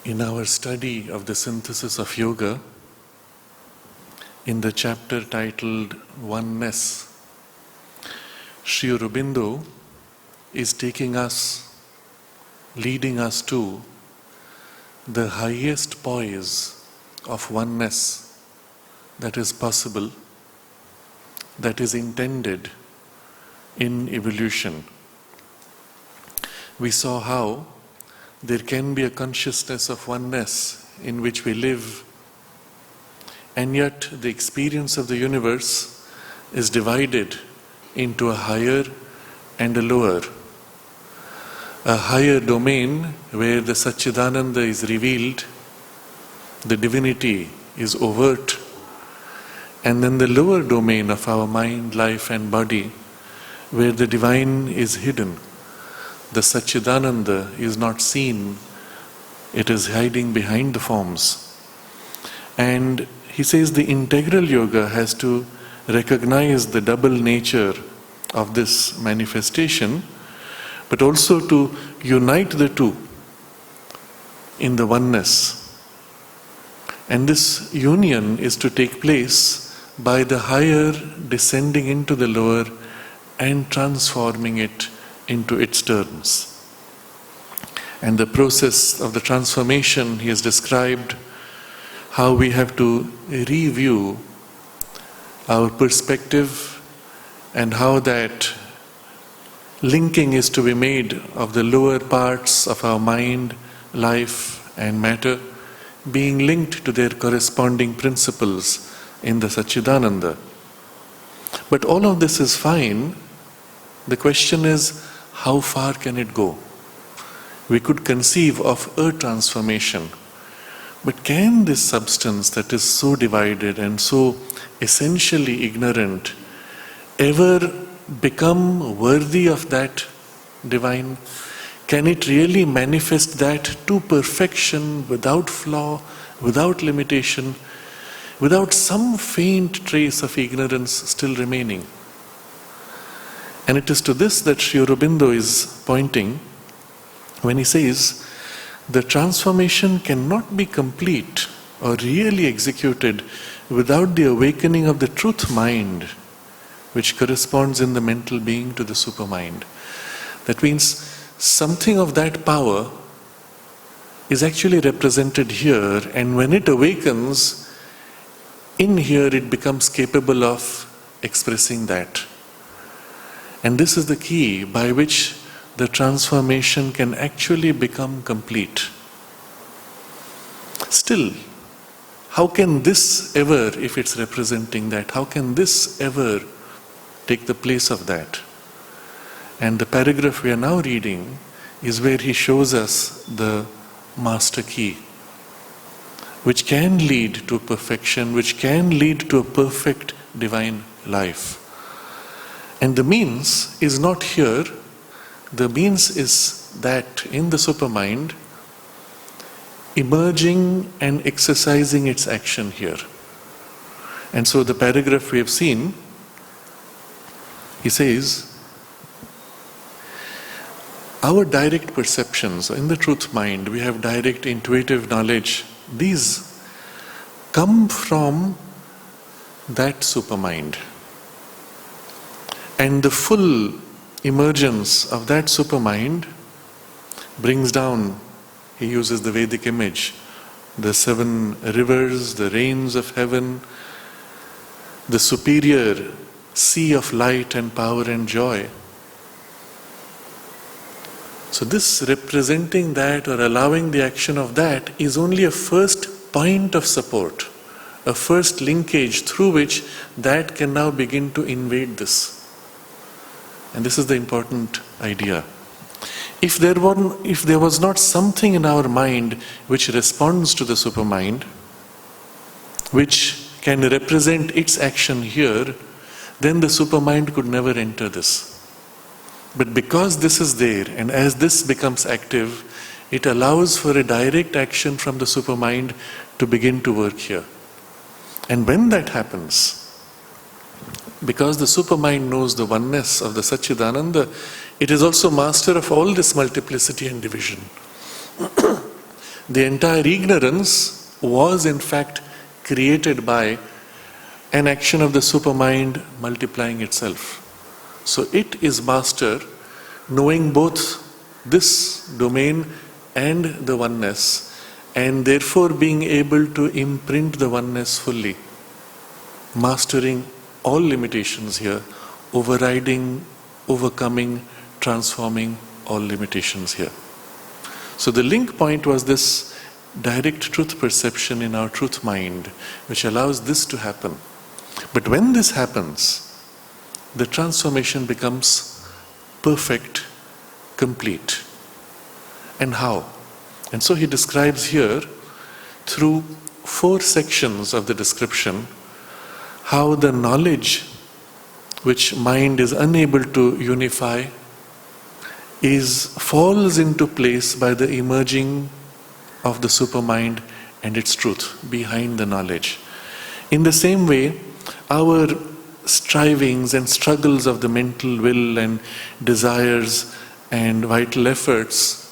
In our study of the synthesis of yoga, in the chapter titled Oneness, Sri Aurobindo is taking us, leading us to the highest poise of oneness that is possible, that is intended in evolution. We saw how there can be a consciousness of oneness in which we live, and yet the experience of the universe is divided into a higher and a lower. A higher domain where the Satchidananda is revealed, the divinity is overt, and then the lower domain of our mind, life and body where the divine is hidden. The Satchidananda is not seen, it is hiding behind the forms. And he says the integral yoga has to recognize the double nature of this manifestation, but also to unite the two in the oneness. And this union is to take place by the higher descending into the lower and transforming it into its terms. And the process of the transformation, he has described how we have to review our perspective and how that linking is to be made of the lower parts of our mind, life and matter being linked to their corresponding principles in the Satchidananda. But all of this is fine. The question is, how far can it go? We could conceive of a transformation, but can this substance that is so divided and so essentially ignorant ever become worthy of that divine? Can it really manifest that to perfection, without flaw, without limitation, without some faint trace of ignorance still remaining? And it is to this that Sri Aurobindo is pointing when he says the transformation cannot be complete or really executed without the awakening of the truth mind, which corresponds in the mental being to the supermind. That means something of that power is actually represented here, and when it awakens, in here it becomes capable of expressing that. And this is the key by which the transformation can actually become complete. Still, how can this ever, if it's representing that, how can this ever take the place of that? And the paragraph we are now reading is where he shows us the master key, which can lead to perfection, which can lead to a perfect divine life. And the means is not here. The means is that in the supermind, emerging and exercising its action here. And so the paragraph we have seen, he says, our direct perceptions, in the truth mind, we have direct intuitive knowledge. These come from that supermind. And the full emergence of that supermind brings down, he uses the Vedic image, the 7 rivers, the rains of heaven, the superior sea of light and power and joy. So this representing that or allowing the action of that is only a first point of support, a first linkage through which that can now begin to invade this. And this is the important idea. If there was not something in our mind which responds to the supermind, which can represent its action here, then the supermind could never enter this. But because this is there, and as this becomes active, it allows for a direct action from the supermind to begin to work here. And when that happens, because the supermind knows the oneness of the Satchidananda, it is also master of all this multiplicity and division. The entire ignorance was in fact created by an action of the supermind multiplying itself. So it is master, knowing both this domain and the oneness, and therefore being able to imprint the oneness fully, mastering all limitations here, overriding, overcoming, transforming all limitations here. So the link point was this direct truth perception in our truth mind, which allows this to happen. But when this happens, the transformation becomes perfect, complete. And how? And so he describes here, through 4 sections of the description, how the knowledge which mind is unable to unify falls into place by the emerging of the supermind and its truth behind the knowledge. In the same way, our strivings and struggles of the mental will and desires and vital efforts,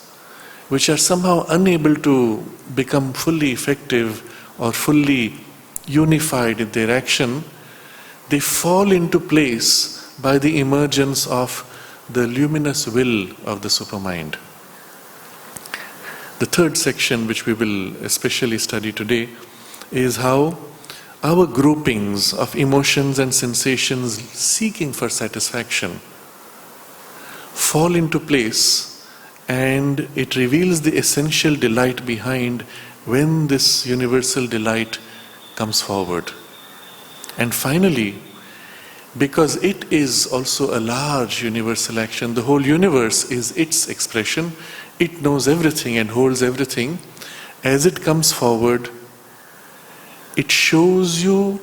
which are somehow unable to become fully effective or fully unified in their action, they fall into place by the emergence of the luminous will of the supermind. The third section, which we will especially study today, is how our groupings of emotions and sensations seeking for satisfaction fall into place, and it reveals the essential delight behind when this universal delight comes forward. And finally, because it is also a large universal action, the whole universe is its expression, it knows everything and holds everything, as it comes forward, it shows you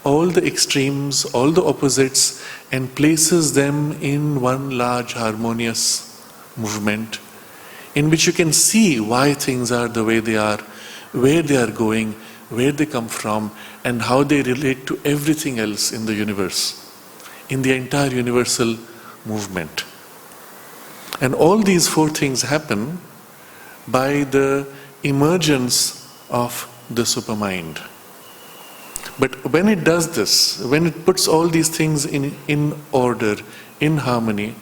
all the extremes, all the opposites, and places them in one large harmonious movement in which you can see why things are the way they are, where they are going, where they come from, and how they relate to everything else in the universe, in the entire universal movement. And all these 4 things happen by the emergence of the supermind. But when it does this, when it puts all these things in order, in harmony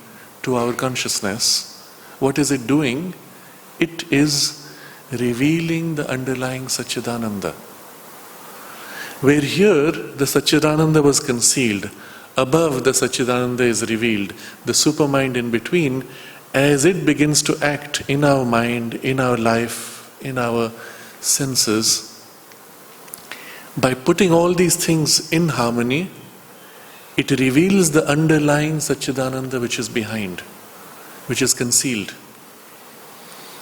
to our consciousness, what is it doing? It is revealing the underlying Satchidananda. Where here the Satchidananda was concealed, above the Satchidananda is revealed, the supermind in between, as it begins to act in our mind, in our life, in our senses, by putting all these things in harmony, it reveals the underlying Satchidananda which is behind, which is concealed.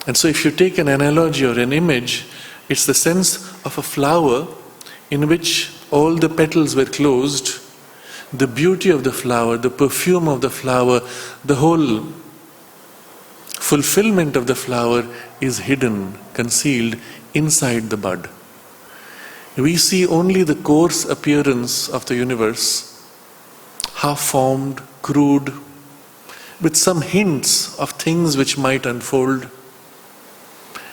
And so if you take an analogy or an image, it's the sense of a flower in which all the petals were closed, the beauty of the flower, the perfume of the flower, the whole fulfillment of the flower is hidden, concealed inside the bud. We see only the coarse appearance of the universe, half-formed, crude, with some hints of things which might unfold.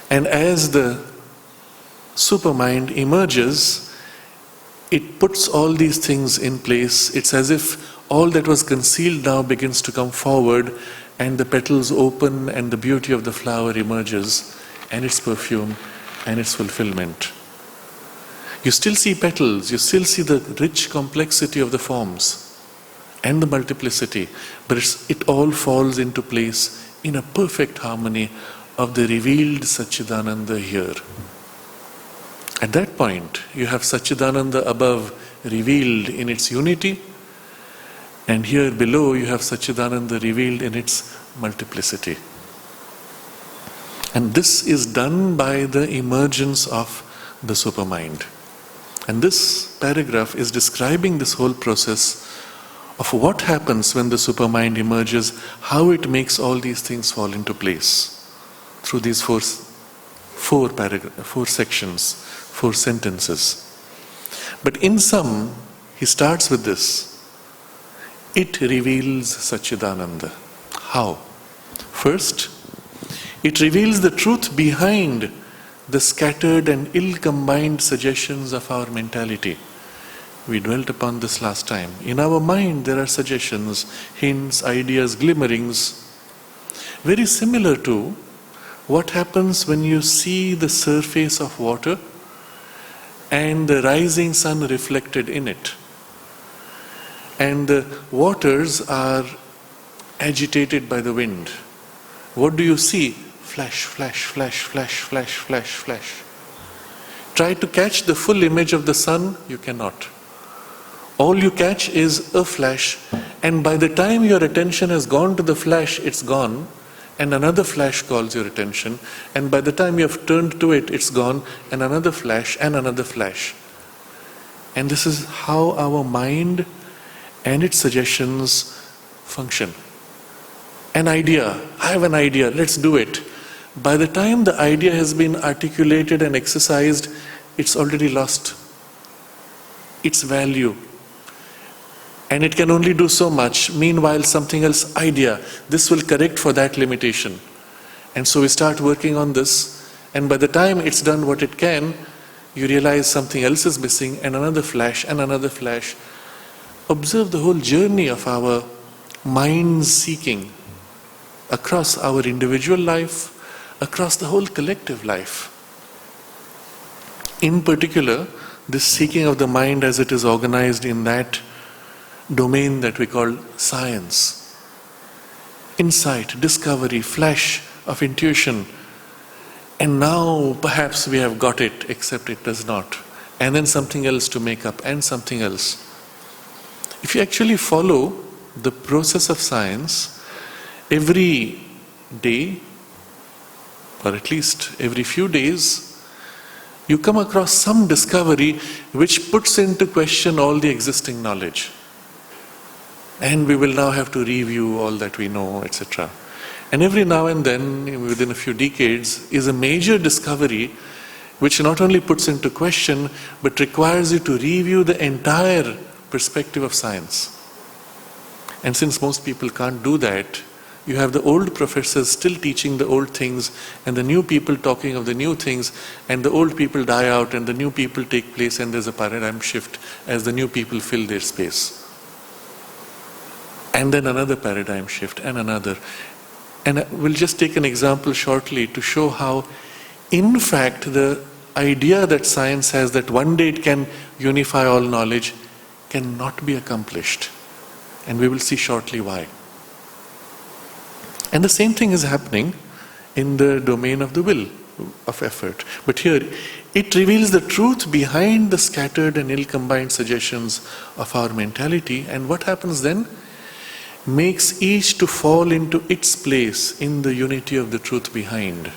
And as the supermind emerges, it puts all these things in place. It's as if all that was concealed now begins to come forward, and the petals open and the beauty of the flower emerges, and its perfume and its fulfillment. You still see petals, you still see the rich complexity of the forms and the multiplicity, but it all falls into place in a perfect harmony of the revealed Satchidananda here. At that point, you have Satchidananda above revealed in its unity, and here below you have Satchidananda revealed in its multiplicity. And this is done by the emergence of the supermind. And this paragraph is describing this whole process of what happens when the supermind emerges, how it makes all these things fall into place through these four sections, 4 sentences. But in sum, he starts with this. It reveals Satchidananda. How? First, it reveals the truth behind the scattered and ill-combined suggestions of our mentality. We dwelt upon this last time. In our mind there are suggestions, hints, ideas, glimmerings, very similar to what happens when you see the surface of water and the rising sun reflected in it. And the waters are agitated by the wind. What do you see? Flash, flash, flash, flash, flash, flash, flash. Try to catch the full image of the sun, you cannot. All you catch is a flash, and by the time your attention has gone to the flash, it's gone, and another flash calls your attention, and by the time you have turned to it, it's gone, and another flash, and another flash. And this is how our mind and its suggestions function. An idea, I have an idea, let's do it. By the time the idea has been articulated and exercised, it's already lost its value. And it can only do so much. Meanwhile, something else, idea, this will correct for that limitation. And so we start working on this, and by the time it's done what it can, you realize something else is missing, and another flash, and another flash. Observe the whole journey of our mind seeking across our individual life, across the whole collective life. In particular, this seeking of the mind as it is organized in that domain that we call science. Insight, discovery, flash of intuition. And now perhaps we have got it, except it does not. And then something else to make up, and something else. If you actually follow the process of science, every day, or at least every few days, you come across some discovery which puts into question all the existing knowledge. And we will now have to review all that we know, etc. And every now and then, within a few decades, is a major discovery which not only puts into question, but requires you to review the entire perspective of science. And since most people can't do that, you have the old professors still teaching the old things, and the new people talking of the new things, and the old people die out and the new people take place, and there's a paradigm shift as the new people fill their space. And then another paradigm shift, and another. And we'll just take an example shortly to show how, in fact, the idea that science has that one day it can unify all knowledge cannot be accomplished. And we will see shortly why. And the same thing is happening in the domain of the will, of effort. But here, it reveals the truth behind the scattered and ill-combined suggestions of our mentality. And what happens then? Makes each to fall into its place in the unity of the truth behind.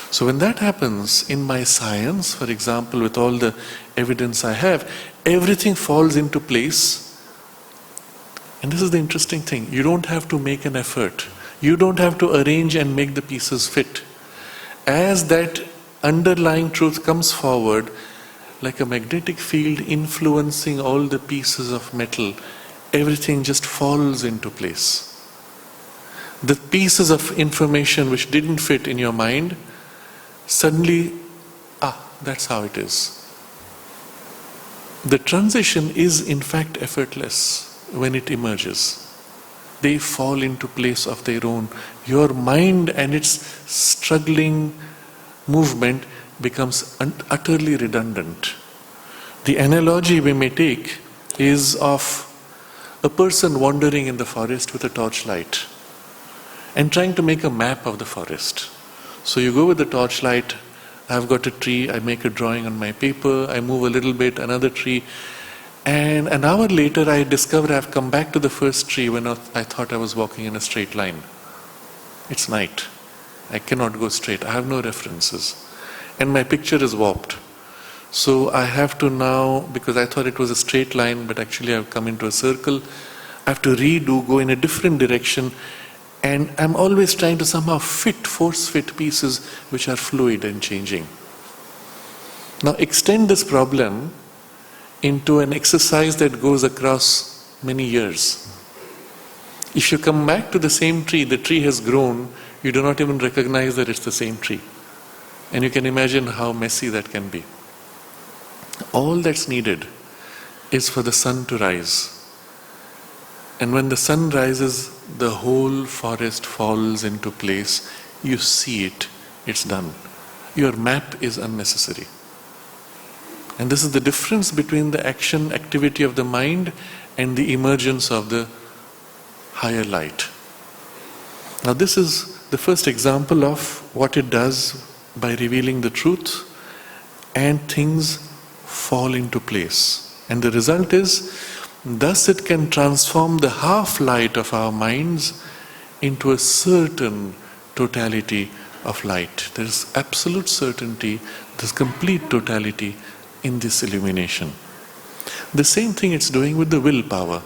So when that happens in my science, for example, with all the evidence I have, everything falls into place. And this is the interesting thing. You don't have to make an effort. You don't have to arrange and make the pieces fit. As that underlying truth comes forward, like a magnetic field influencing all the pieces of metal, everything just falls into place. The pieces of information which didn't fit in your mind, suddenly, that's how it is. The transition is in fact effortless when it emerges. They fall into place of their own. Your mind and its struggling movement becomes utterly redundant. The analogy we may take is of a person wandering in the forest with a torchlight and trying to make a map of the forest. So you go with the torchlight, I've got a tree, I make a drawing on my paper, I move a little bit, another tree, and an hour later I discover I've come back to the first tree when I thought I was walking in a straight line. It's night. I cannot go straight. I have no references. And my picture is warped. So I have to now, because I thought it was a straight line, but actually I've come into a circle, I have to redo, go in a different direction, and I'm always trying to somehow force fit pieces which are fluid and changing. Now extend this problem into an exercise that goes across many years. If you come back to the same tree, the tree has grown, you do not even recognize that it's the same tree. And you can imagine how messy that can be. All that's needed is for the sun to rise. And when the sun rises, the whole forest falls into place. You see it, it's done. Your map is unnecessary. And this is the difference between the activity of the mind and the emergence of the higher light. Now this is the first example of what it does by revealing the truth, and things fall into place. And the result is, thus it can transform the half-light of our minds into a certain totality of light. There is absolute certainty, there's complete totality in this illumination. The same thing it's doing with the willpower.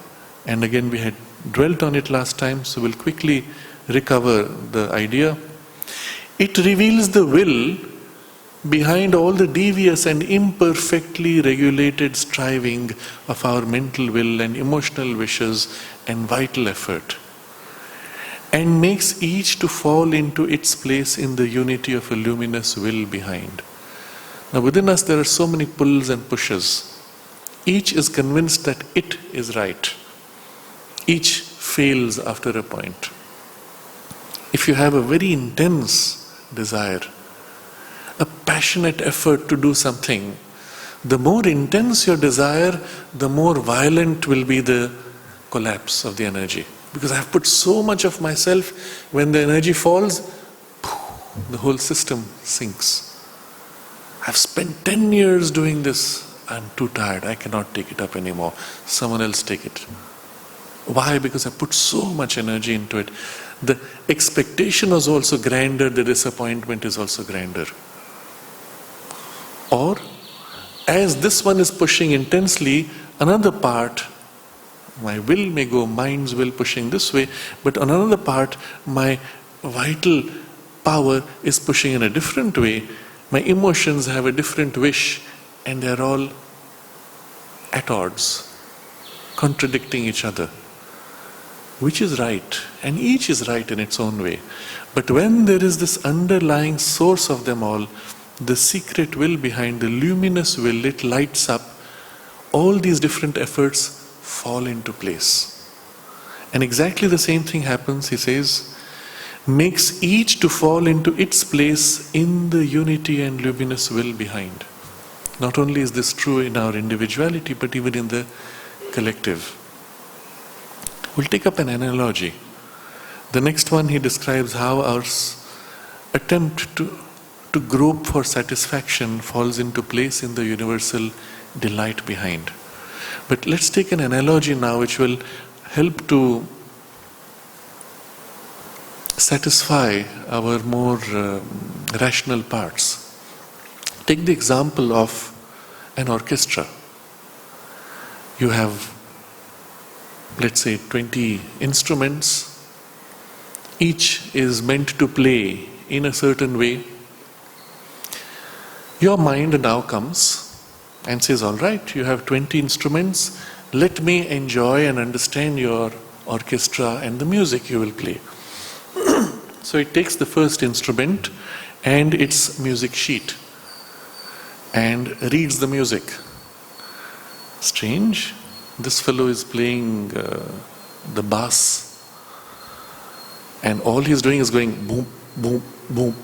And again, we had dwelt on it last time, so we'll quickly recover the idea. It reveals the will behind all the devious and imperfectly regulated striving of our mental will and emotional wishes and vital effort, and makes each to fall into its place in the unity of a luminous will behind. Now within us there are so many pulls and pushes. Each is convinced that it is right. Each fails after a point. If you have a very intense desire, a passionate effort to do something, the more intense your desire, the more violent will be the collapse of the energy. Because I have put so much of myself, when the energy falls, the whole system sinks. I've spent 10 years doing this, I'm too tired, I cannot take it up anymore. Someone else take it. Why? Because I put so much energy into it. The expectation was also grander, the disappointment is also grander. Or, as this one is pushing intensely, another part, my will may go, mind's will pushing this way, but on another part, my vital power is pushing in a different way. My emotions have a different wish, and they're all at odds, contradicting each other. Which is right? And each is right in its own way. But when there is this underlying source of them all, the secret will behind, the luminous will, it lights up, all these different efforts fall into place. And exactly the same thing happens, he says, makes each to fall into its place in the unity and luminous will behind. Not only is this true in our individuality, but even in the collective. We'll take up an analogy. The next one, he describes how our attempt to grope for satisfaction falls into place in the universal delight behind. But let's take an analogy now which will help to satisfy our more rational parts. Take the example of an orchestra. You have, let's say, 20 instruments. Each is meant to play in a certain way. Your mind now comes and says, all right, you have 20 instruments, let me enjoy and understand your orchestra and the music you will play. So it takes the first instrument and its music sheet and reads the music. Strange. This fellow is playing the bass, and all he's doing is going boom, boom, boom,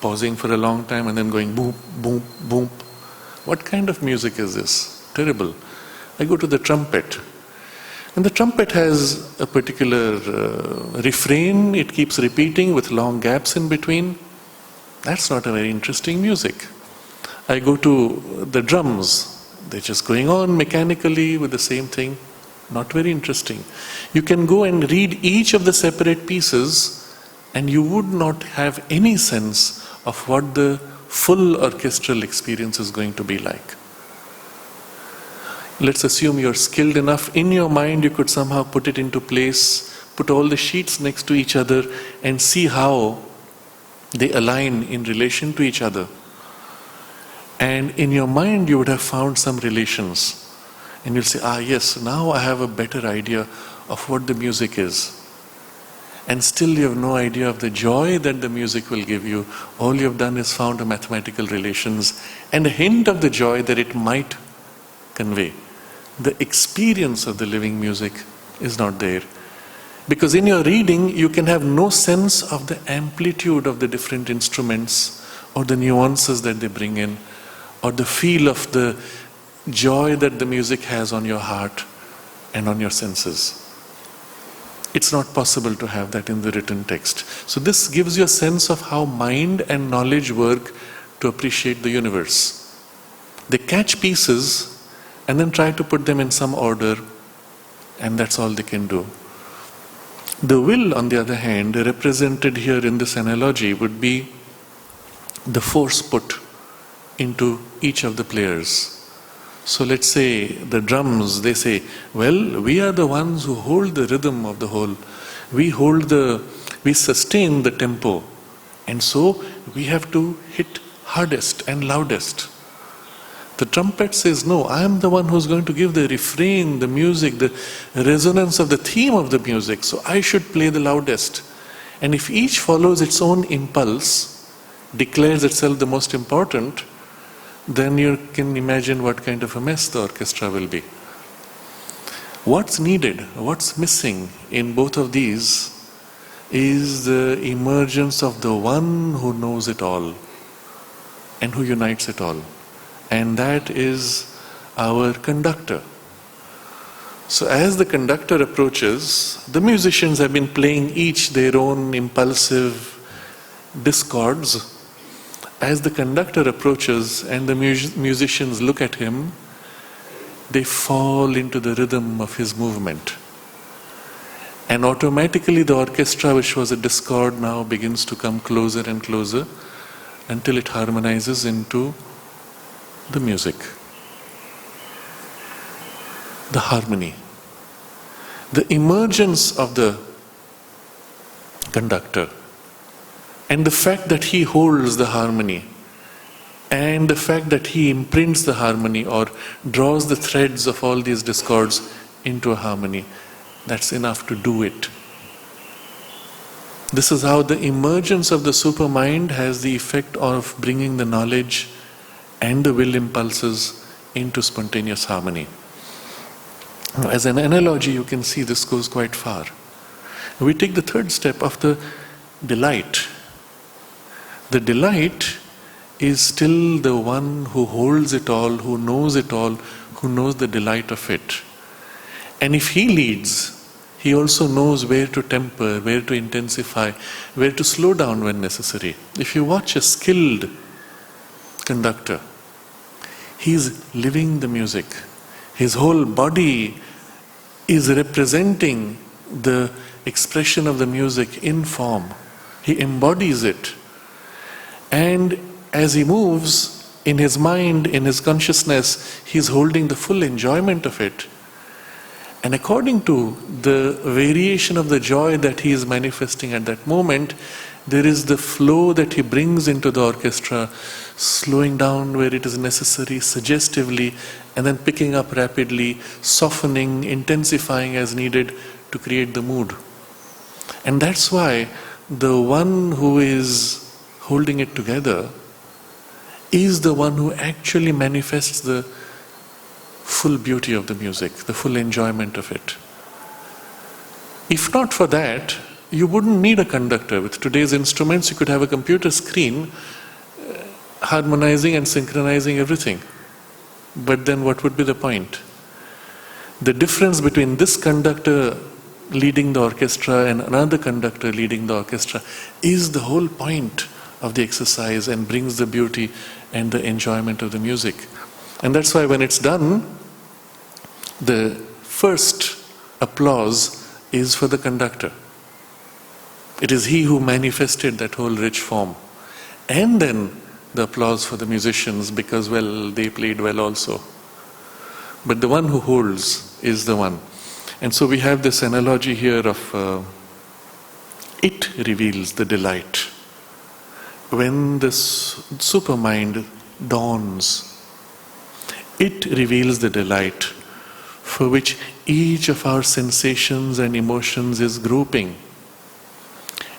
pausing for a long time and then going boom, boom, boom. What kind of music is this? Terrible. I go to the trumpet, and the trumpet has a particular refrain. It keeps repeating with long gaps in between. That's not a very interesting music. I go to the drums. They're just going on mechanically with the same thing. Not very interesting. You can go and read each of the separate pieces and you would not have any sense of what the full orchestral experience is going to be like. Let's assume you're skilled enough. In your mind, you could somehow put it into place, put all the sheets next to each other and see how they align in relation to each other. And in your mind, you would have found some relations. And you'll say, yes, now I have a better idea of what the music is. And still you have no idea of the joy that the music will give you. All you have done is found a mathematical relations and a hint of the joy that it might convey. The experience of the living music is not there. Because in your reading, you can have no sense of the amplitude of the different instruments or the nuances that they bring in, or the feel of the joy that the music has on your heart and on your senses. It's not possible to have that in the written text. So this gives you a sense of how mind and knowledge work to appreciate the universe. They catch pieces and then try to put them in some order, and that's all they can do. The will, on the other hand, represented here in this analogy, would be the force put into each of the players. So let's say the drums, they say, well, we are the ones who hold the rhythm of the whole. We sustain the tempo. And so we have to hit hardest and loudest. The trumpet says, no, I am the one who's going to give the refrain, the music, the resonance of the theme of the music. So I should play the loudest. And if each follows its own impulse, declares itself the most important, then you can imagine what kind of a mess the orchestra will be. What's needed, what's missing in both of these is the emergence of the one who knows it all and who unites it all. And that is our conductor. So as the conductor approaches, the musicians have been playing each their own impulsive discords. As the conductor approaches and the musicians look at him, they fall into the rhythm of his movement. And automatically the orchestra, which was a discord, now begins to come closer and closer until it harmonizes into the music, the harmony. The emergence of the conductor and the fact that he holds the harmony and the fact that he imprints the harmony or draws the threads of all these discords into a harmony, that's enough to do it. This is how the emergence of the supermind has the effect of bringing the knowledge and the will impulses into spontaneous harmony. As an analogy, you can see this goes quite far. We take the third step of the delight. The delight is still the one who holds it all, who knows the delight of it. And if he leads, he also knows where to temper, where to intensify, where to slow down when necessary. If you watch a skilled conductor, he's living the music. His whole body is representing the expression of the music in form. He embodies it. And as he moves in his mind, in his consciousness, he's holding the full enjoyment of it. And according to the variation of the joy that he is manifesting at that moment, there is the flow that he brings into the orchestra, slowing down where it is necessary, suggestively, and then picking up rapidly, softening, intensifying as needed to create the mood. And that's why the one who is holding it together is the one who actually manifests the full beauty of the music, the full enjoyment of it. If not for that, you wouldn't need a conductor. With today's instruments, you could have a computer screen harmonizing and synchronizing everything. But then what would be the point? The difference between this conductor leading the orchestra and another conductor leading the orchestra is the whole point of the exercise and brings the beauty and the enjoyment of the music. And that's why when it's done, the first applause is for the conductor. It is he who manifested that whole rich form. And then the applause for the musicians because, well, they played well also. But the one who holds is the one. And so we have this analogy here of it reveals the delight. When the supermind dawns, it reveals the delight for which each of our sensations and emotions is grouping,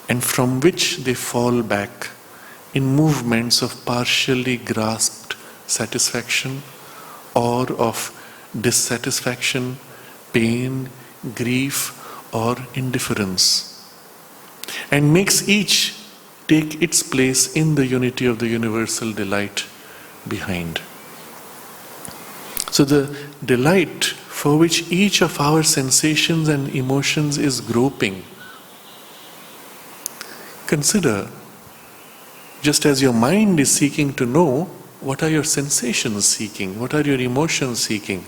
and from which they fall back in movements of partially grasped satisfaction or of dissatisfaction, pain, grief, or indifference, and makes each take its place in the unity of the universal delight behind. So the delight for which each of our sensations and emotions is groping. Consider, just as your mind is seeking to know, what are your sensations seeking? What are your emotions seeking?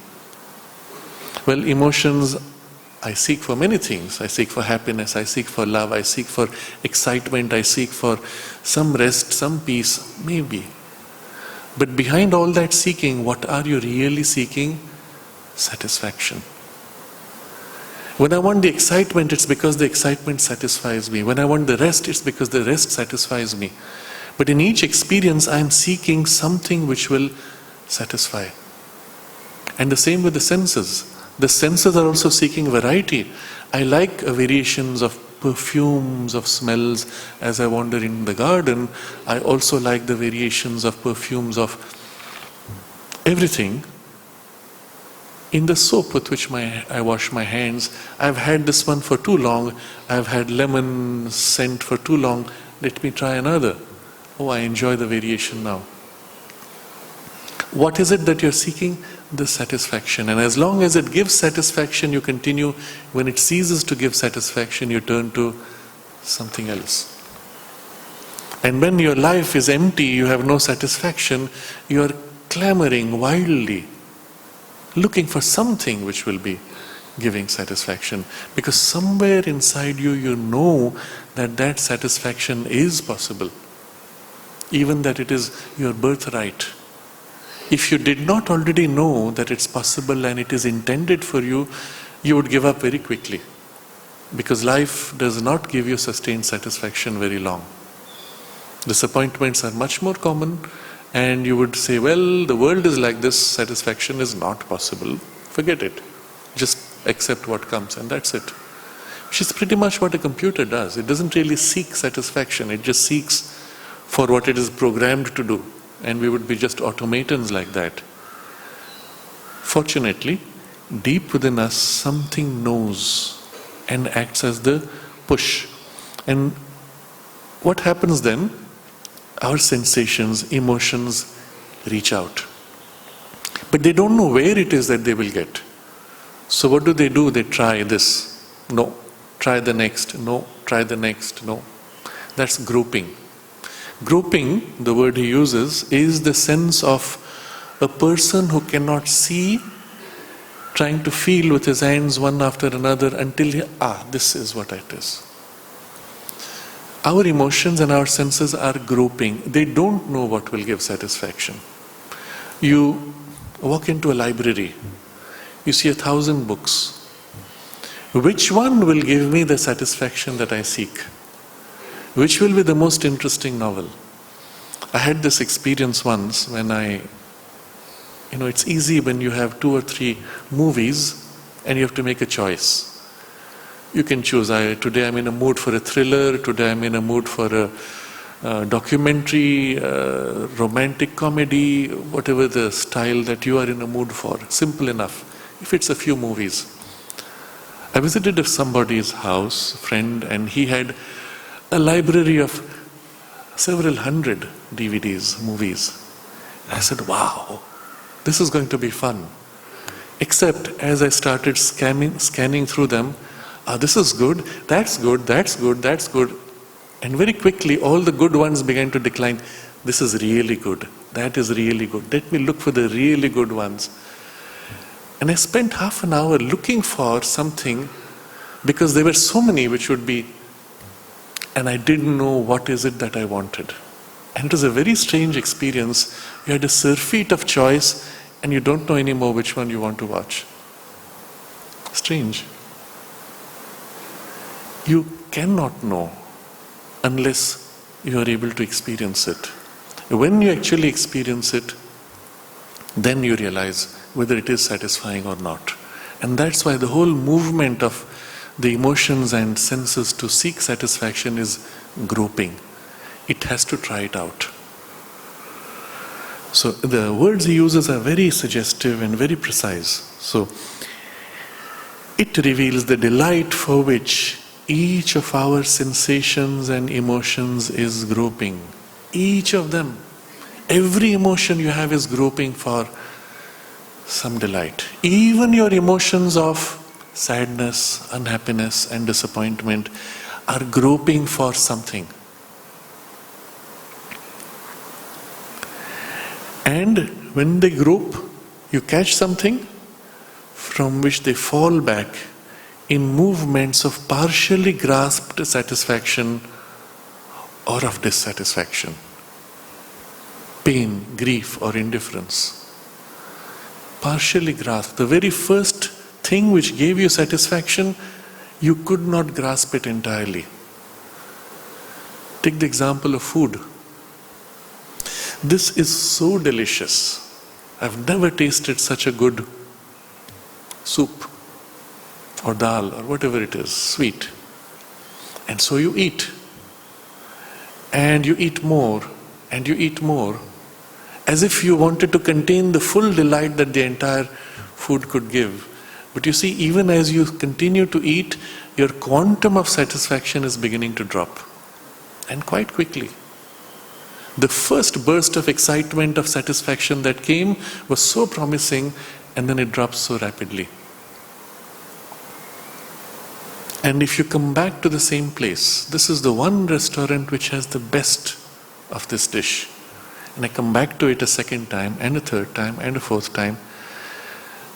Well, emotions, I seek for many things. I seek for happiness, I seek for love, I seek for excitement, I seek for some rest, some peace, maybe. But behind all that seeking, what are you really seeking? Satisfaction. When I want the excitement, it's because the excitement satisfies me. When I want the rest, it's because the rest satisfies me. But in each experience, I'm seeking something which will satisfy. And the same with the senses. The senses are also seeking variety. I like variations of perfumes, of smells as I wander in the garden. I also like the variations of perfumes of everything. In the soap with which I wash my hands, I've had this one for too long. I've had lemon scent for too long. Let me try another. Oh, I enjoy the variation now. What is it that you're seeking? The satisfaction. And as long as it gives satisfaction, you continue. When it ceases to give satisfaction, you turn to something else. And when your life is empty, you have no satisfaction, you are clamoring wildly, looking for something which will be giving satisfaction. Because somewhere inside you, you know that that satisfaction is possible. Even that it is your birthright. If you did not already know that it's possible and it is intended for you, you would give up very quickly. Because life does not give you sustained satisfaction very long. Disappointments are much more common, and you would say, well, the world is like this, satisfaction is not possible. Forget it. Just accept what comes, and that's it. Which is pretty much what a computer does. It doesn't really seek satisfaction, it just seeks for what it is programmed to do. And we would be just automatons like that. Fortunately, deep within us, something knows and acts as the push. And what happens then? Our sensations, emotions reach out. But they don't know where it is that they will get. So what do? They try this. No. Try the next. No. Try the next. No. That's groping. Groping, the word he uses, is the sense of a person who cannot see, trying to feel with his hands one after another until this is what it is. Our emotions and our senses are groping. They don't know what will give satisfaction. You walk into a library, you see 1,000 books. Which one will give me the satisfaction that I seek? Which will be the most interesting novel? I had this experience once when it's easy when you have 2 or 3 movies and you have to make a choice. You can choose. Today I'm in a mood for a thriller, today I'm in a mood for a documentary, romantic comedy, whatever the style that you are in a mood for. Simple enough. If it's a few movies. I visited somebody's house, friend, and he had a library of several hundred DVDs, movies. I said, wow, this is going to be fun. Except as I started scanning through them, this is good, that's good, that's good, that's good. And very quickly, all the good ones began to decline. This is really good. That is really good. Let me look for the really good ones. And I spent half an hour looking for something because there were so many which would be, and I didn't know what is it that I wanted. And it was a very strange experience. You had a surfeit of choice and you don't know anymore which one you want to watch. Strange. You cannot know unless you are able to experience it. When you actually experience it, then you realize whether it is satisfying or not. And that's why the whole movement of the emotions and senses to seek satisfaction is groping. It has to try it out. So the words he uses are very suggestive and very precise. So it reveals the delight for which each of our sensations and emotions is groping. Each of them. Every emotion you have is groping for some delight. Even your emotions of sadness, unhappiness, and disappointment are groping for something. And when they grope, you catch something from which they fall back in movements of partially grasped satisfaction or of dissatisfaction, pain, grief, or indifference. Partially grasped. The very first thing which gave you satisfaction, you could not grasp it entirely. Take the example of food. This is so delicious. I've never tasted such a good soup or dal or whatever it is, sweet. And so you eat. And you eat more. And you eat more. As if you wanted to contain the full delight that the entire food could give. But you see, even as you continue to eat, your quantum of satisfaction is beginning to drop. And quite quickly. The first burst of excitement, of satisfaction that came was so promising, and then it drops so rapidly. And if you come back to the same place, this is the one restaurant which has the best of this dish. And I come back to it a second time, and a third time, and a fourth time.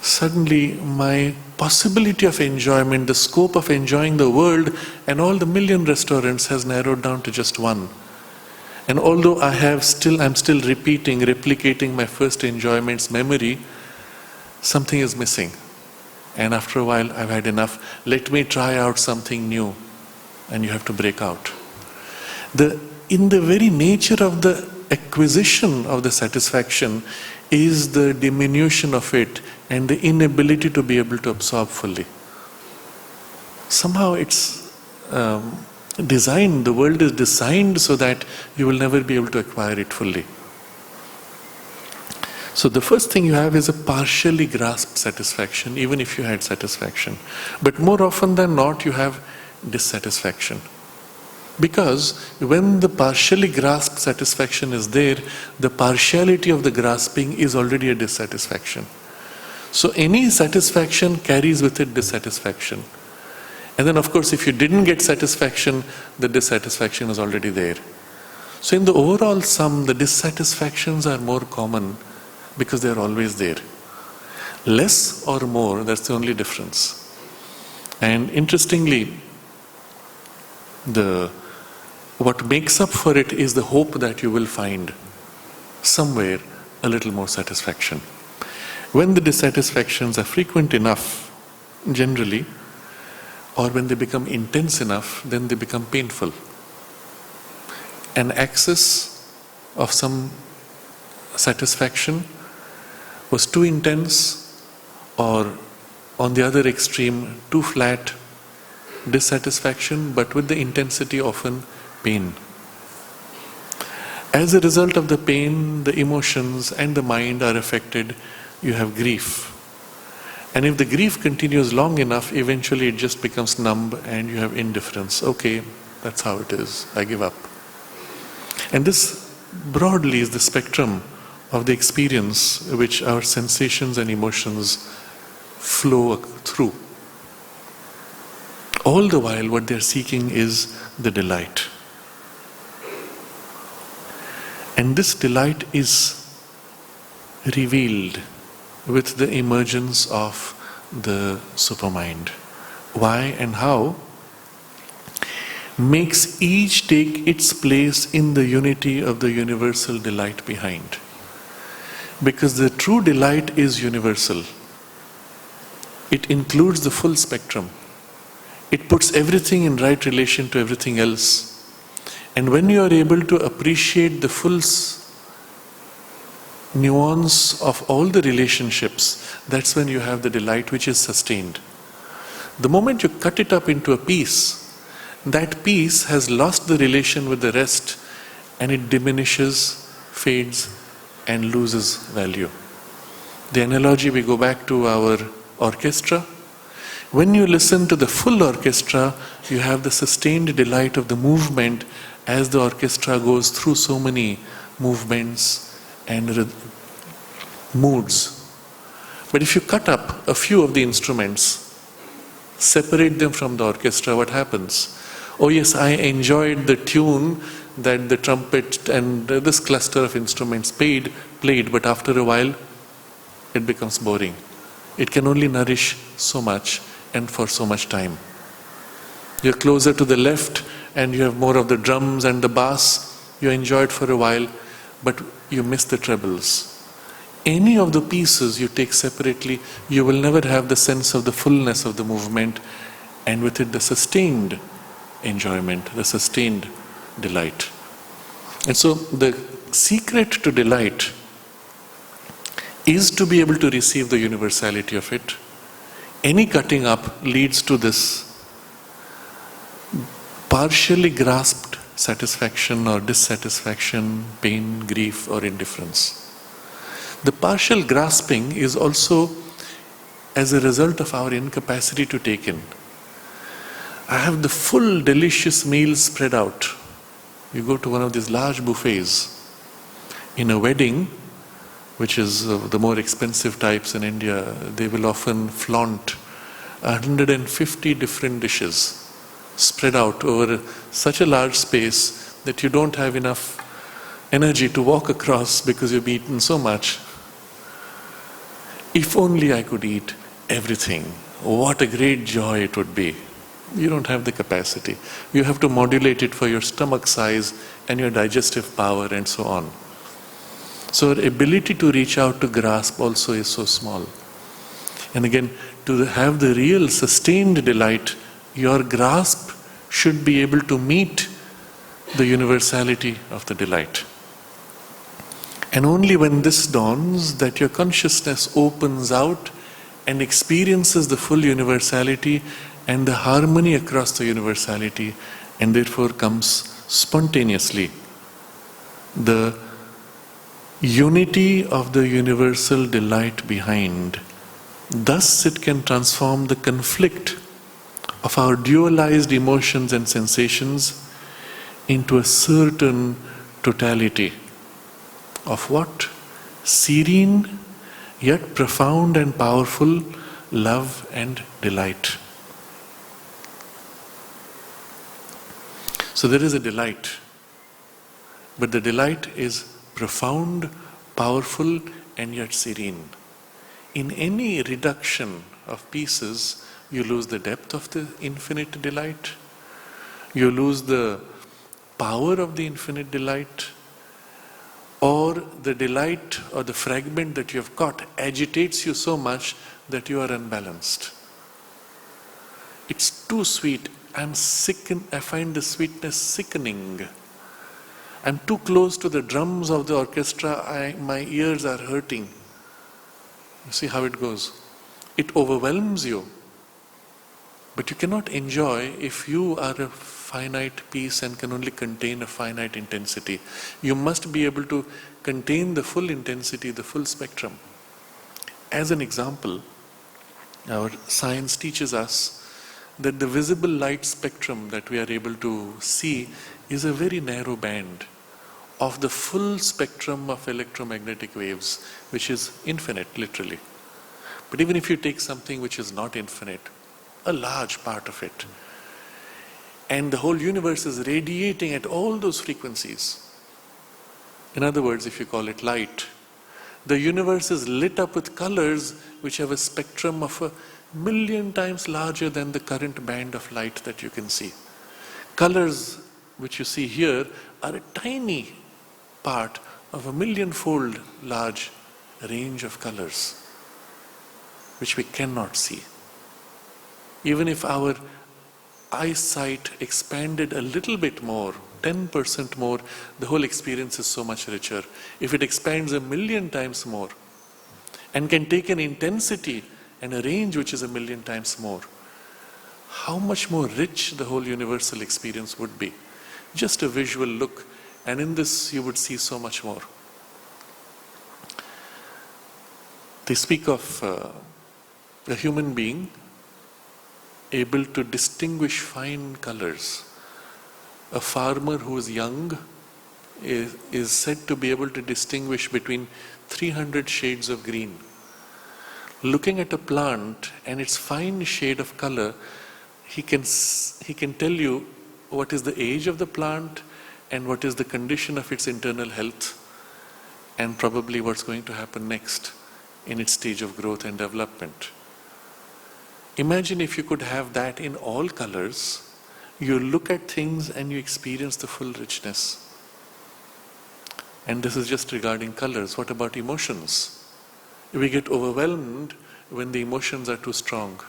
Suddenly, my possibility of enjoyment, the scope of enjoying the world and all the million restaurants has narrowed down to just one. And although I'm still replicating my first enjoyment's memory, something is missing. And after a while, I've had enough. Let me try out something new. And you have to break out. In the very nature of the acquisition of the satisfaction is the diminution of it and the inability to be able to absorb fully. Somehow it's designed, the world is designed so that you will never be able to acquire it fully. So the first thing you have is a partially grasped satisfaction, even if you had satisfaction. But more often than not, you have dissatisfaction. Because when the partially grasped satisfaction is there, the partiality of the grasping is already a dissatisfaction. So any satisfaction carries with it dissatisfaction. And then of course, if you didn't get satisfaction, the dissatisfaction is already there. So in the overall sum, the dissatisfactions are more common because they are always there. Less or more, that's the only difference. And interestingly, what makes up for it is the hope that you will find somewhere a little more satisfaction. When the dissatisfactions are frequent enough, generally, or when they become intense enough, then they become painful. An excess of some satisfaction was too intense, or on the other extreme, too flat, dissatisfaction, but with the intensity often pain. As a result of the pain, the emotions and the mind are affected. You have grief. And if the grief continues long enough, eventually it just becomes numb and you have indifference. Okay, that's how it is. I give up. And this broadly is the spectrum of the experience which our sensations and emotions flow through. All the while, what they're seeking is the delight. And this delight is revealed with the emergence of the supermind. Why and how? Makes each take its place in the unity of the universal delight behind. Because the true delight is universal. It includes the full spectrum. It puts everything in right relation to everything else. And when you are able to appreciate the full nuance of all the relationships, that's when you have the delight which is sustained. The moment you cut it up into a piece, that piece has lost the relation with the rest and it diminishes, fades and loses value. The analogy, we go back to our orchestra. When you listen to the full orchestra, you have the sustained delight of the movement as the orchestra goes through so many movements and moods. But if you cut up a few of the instruments, separate them from the orchestra, what happens? Oh yes, I enjoyed the tune that the trumpet and this cluster of instruments played, but after a while, it becomes boring. It can only nourish so much and for so much time. You're closer to the left and you have more of the drums and the bass. You enjoy it for a while, but you miss the trebles. Any of the pieces you take separately, you will never have the sense of the fullness of the movement, and with it the sustained enjoyment, the sustained delight. And so the secret to delight is to be able to receive the universality of it. Any cutting up leads to this partially grasped satisfaction or dissatisfaction, pain, grief or indifference. The partial grasping is also as a result of our incapacity to take in. I have the full delicious meal spread out. You go to one of these large buffets. In a wedding, which is the more expensive types in India, they will often flaunt 150 different dishes spread out over such a large space that you don't have enough energy to walk across because you've eaten so much. If only I could eat everything, what a great joy it would be. You don't have the capacity. You have to modulate it for your stomach size and your digestive power and so on. So our ability to reach out to grasp also is so small. And again, to have the real sustained delight, your grasp should be able to meet the universality of the delight. And only when this dawns, that your consciousness opens out and experiences the full universality and the harmony across the universality, and therefore comes spontaneously the unity of the universal delight behind. Thus it can transform the conflict of our dualized emotions and sensations into a certain totality of what? Serene yet profound and powerful love and delight. So there is a delight, but the delight is profound, powerful and yet serene. In any reduction of pieces, you lose the depth of the infinite delight, you lose the power of the infinite delight, or the delight or the fragment that you have caught agitates you so much that you are unbalanced. It's too sweet. I'm sickened. I find the sweetness sickening. I'm too close to the drums of the orchestra. My ears are hurting. You see how it goes. It overwhelms you. But you cannot enjoy if you are a finite piece and can only contain a finite intensity. You must be able to contain the full intensity, the full spectrum. As an example, our science teaches us that the visible light spectrum that we are able to see is a very narrow band of the full spectrum of electromagnetic waves, which is infinite, literally. But even if you take something which is not infinite, a large part of it, and the whole universe is radiating at all those frequencies. In other words, if you call it light, the universe is lit up with colors which have a spectrum of 1,000,000 times larger than the current band of light that you can see. Colors which you see here are a tiny part of 1,000,000-fold large range of colors which we cannot see. Even if our eyesight expanded a little bit more, 10% more, the whole experience is so much richer. If it expands 1,000,000 times more and can take an intensity and a range which is 1,000,000 times more, how much more rich the whole universal experience would be. Just a visual look, and in this you would see so much more. They speak of a human being able to distinguish fine colors. A farmer who is young is said to be able to distinguish between 300 shades of green. Looking at a plant and its fine shade of color, he can tell you what is the age of the plant and what is the condition of its internal health, and probably what's going to happen next in its stage of growth and development. Imagine if you could have that in all colors. You look at things and you experience the full richness. And this is just regarding colors. What about emotions? We get overwhelmed when the emotions are too strong.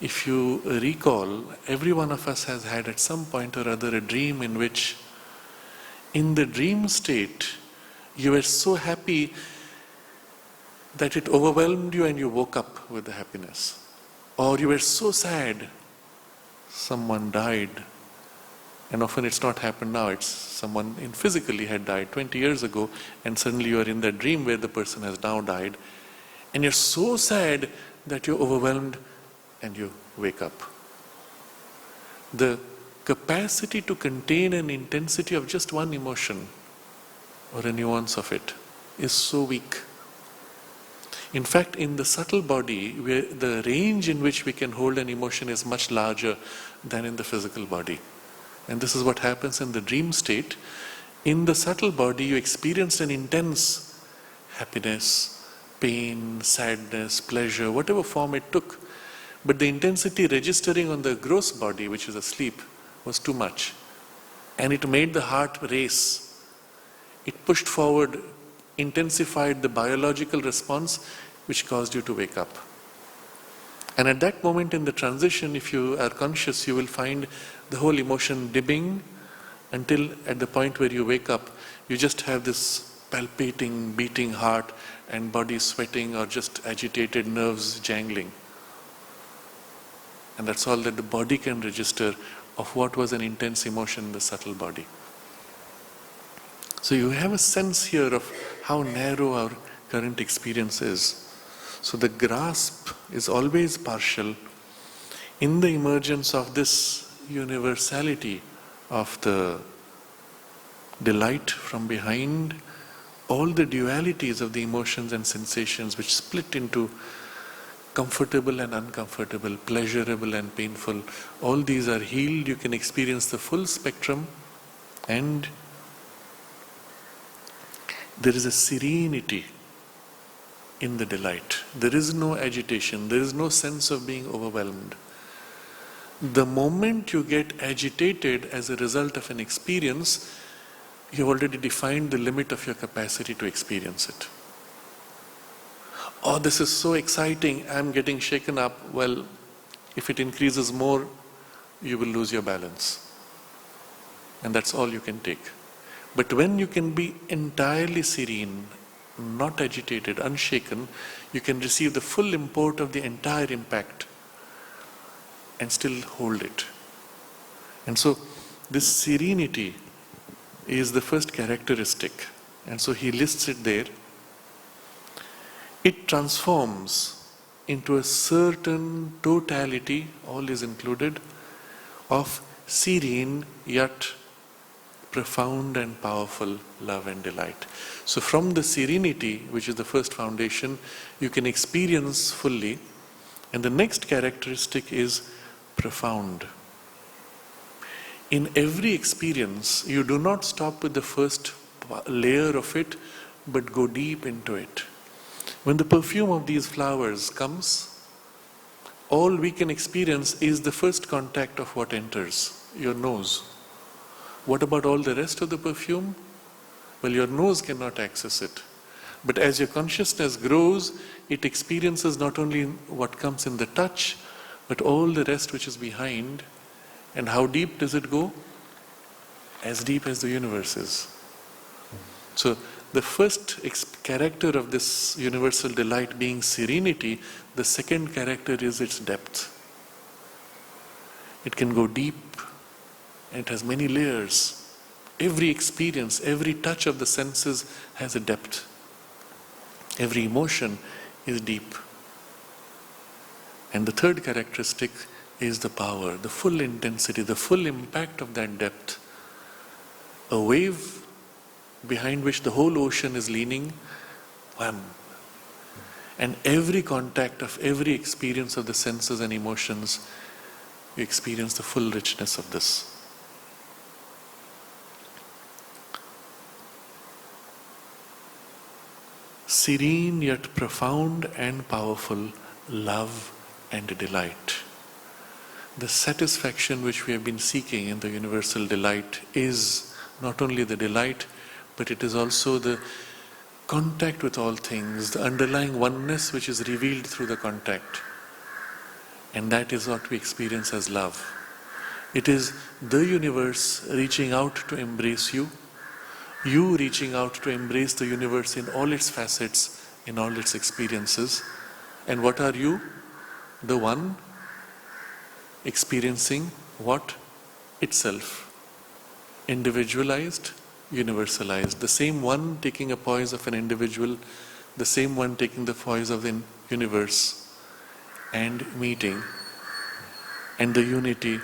If you recall, every one of us has had at some point or other a dream in which, in the dream state, you were so happy that it overwhelmed you and you woke up with the happiness. Or you were so sad, someone died, and often it's not happened now, it's someone physically had died 20 years ago, and suddenly you are in that dream where the person has now died, and you're so sad that you're overwhelmed and you wake up. The capacity to contain an intensity of just one emotion or a nuance of it is so weak. In fact, in the subtle body, where the range in which we can hold an emotion is much larger than in the physical body. And this is what happens in the dream state. In the subtle body, you experience an intense happiness, pain, sadness, pleasure, whatever form it took. But the intensity registering on the gross body, which is asleep, was too much. And it made the heart race. It pushed forward, intensified the biological response, which caused you to wake up. And at that moment in the transition, if you are conscious, you will find the whole emotion dimming until at the point where you wake up, you just have this palpitating, beating heart and body sweating or just agitated nerves jangling. And that's all that the body can register of what was an intense emotion in the subtle body. So you have a sense here of how narrow our current experience is. So the grasp is always partial in the emergence of this universality of the delight from behind, all the dualities of the emotions and sensations which split into comfortable and uncomfortable, pleasurable and painful. All these are healed. You can experience the full spectrum, and there is a serenity in the delight. There is no agitation. There is no sense of being overwhelmed. The moment you get agitated as a result of an experience, you've already defined the limit of your capacity to experience it. Oh, this is so exciting, I'm getting shaken up. Well, if it increases more, you will lose your balance. And that's all you can take. But when you can be entirely serene, not agitated, unshaken, you can receive the full import of the entire impact. and still hold it. And so this serenity is the first characteristic. And so he lists it there. It transforms into a certain totality, all is included, of serene yet profound and powerful love and delight. So from the serenity, which is the first foundation, you can experience fully. And the next characteristic is profound. In every experience, you do not stop with the first layer of it, but go deep into it. When the perfume of these flowers comes, all we can experience is the first contact of what enters, your nose. What about all the rest of the perfume? Well, your nose cannot access it. But as your consciousness grows, it experiences not only what comes in the touch, but all the rest which is behind. And how deep does it go? As deep as the universe is. So the first character of this universal delight being serenity, the second character is its depth. It can go deep, and it has many layers. Every experience, every touch of the senses has a depth. Every emotion is deep. And the third characteristic is the power, the full intensity, the full impact of that depth. A wave behind which the whole ocean is leaning, wham. And every contact of every experience of the senses and emotions, you experience the full richness of this. Serene yet profound and powerful love and delight. The satisfaction which we have been seeking in the universal delight is not only the delight, but it is also the contact with all things, the underlying oneness which is revealed through the contact. And that is what we experience as love. It is the universe reaching out to embrace you, you reaching out to embrace the universe in all its facets, in all its experiences. And what are you? The one experiencing what? Itself. Individualized, universalized. The same one taking a poise of an individual, the same one taking the poise of the universe, and meeting, and the unity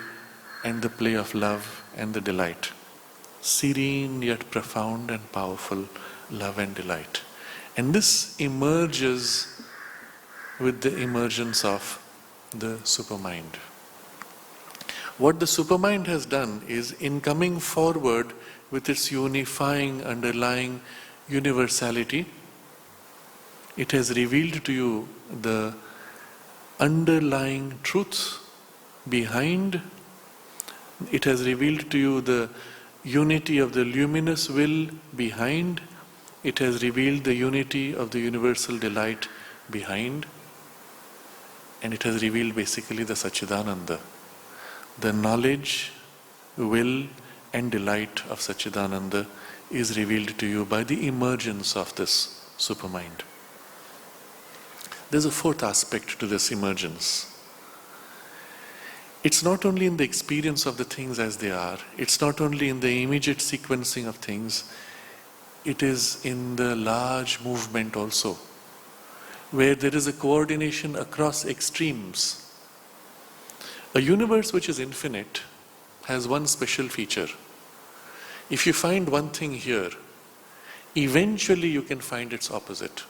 and the play of love and the delight. Serene yet profound and powerful love and delight. And this emerges with the emergence of the supermind. What the supermind has done is, in coming forward with its unifying underlying universality, it has revealed to you the underlying truth behind. It has revealed to you the unity of the luminous will behind. It has revealed the unity of the universal delight behind. And it has revealed basically the Satchidananda. The knowledge, will and delight of Satchidananda is revealed to you by the emergence of this supermind. There's a fourth aspect to this emergence. It's not only in the experience of the things as they are, it's not only in the immediate sequencing of things, it is in the large movement also, where there is a coordination across extremes. A universe which is infinite has one special feature. If you find one thing here, eventually you can find its opposite,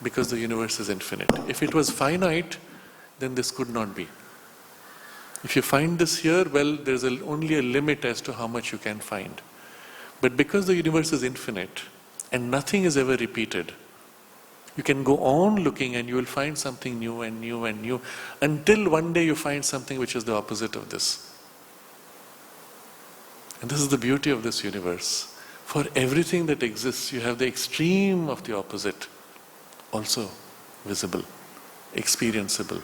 because the universe is infinite. If it was finite, then this could not be. If you find this here, well, there's only a limit as to how much you can find. But because the universe is infinite and nothing is ever repeated, you can go on looking and you will find something new and new and new, until one day you find something which is the opposite of this. And this is the beauty of this universe. For everything that exists, you have the extreme of the opposite also visible, experienceable.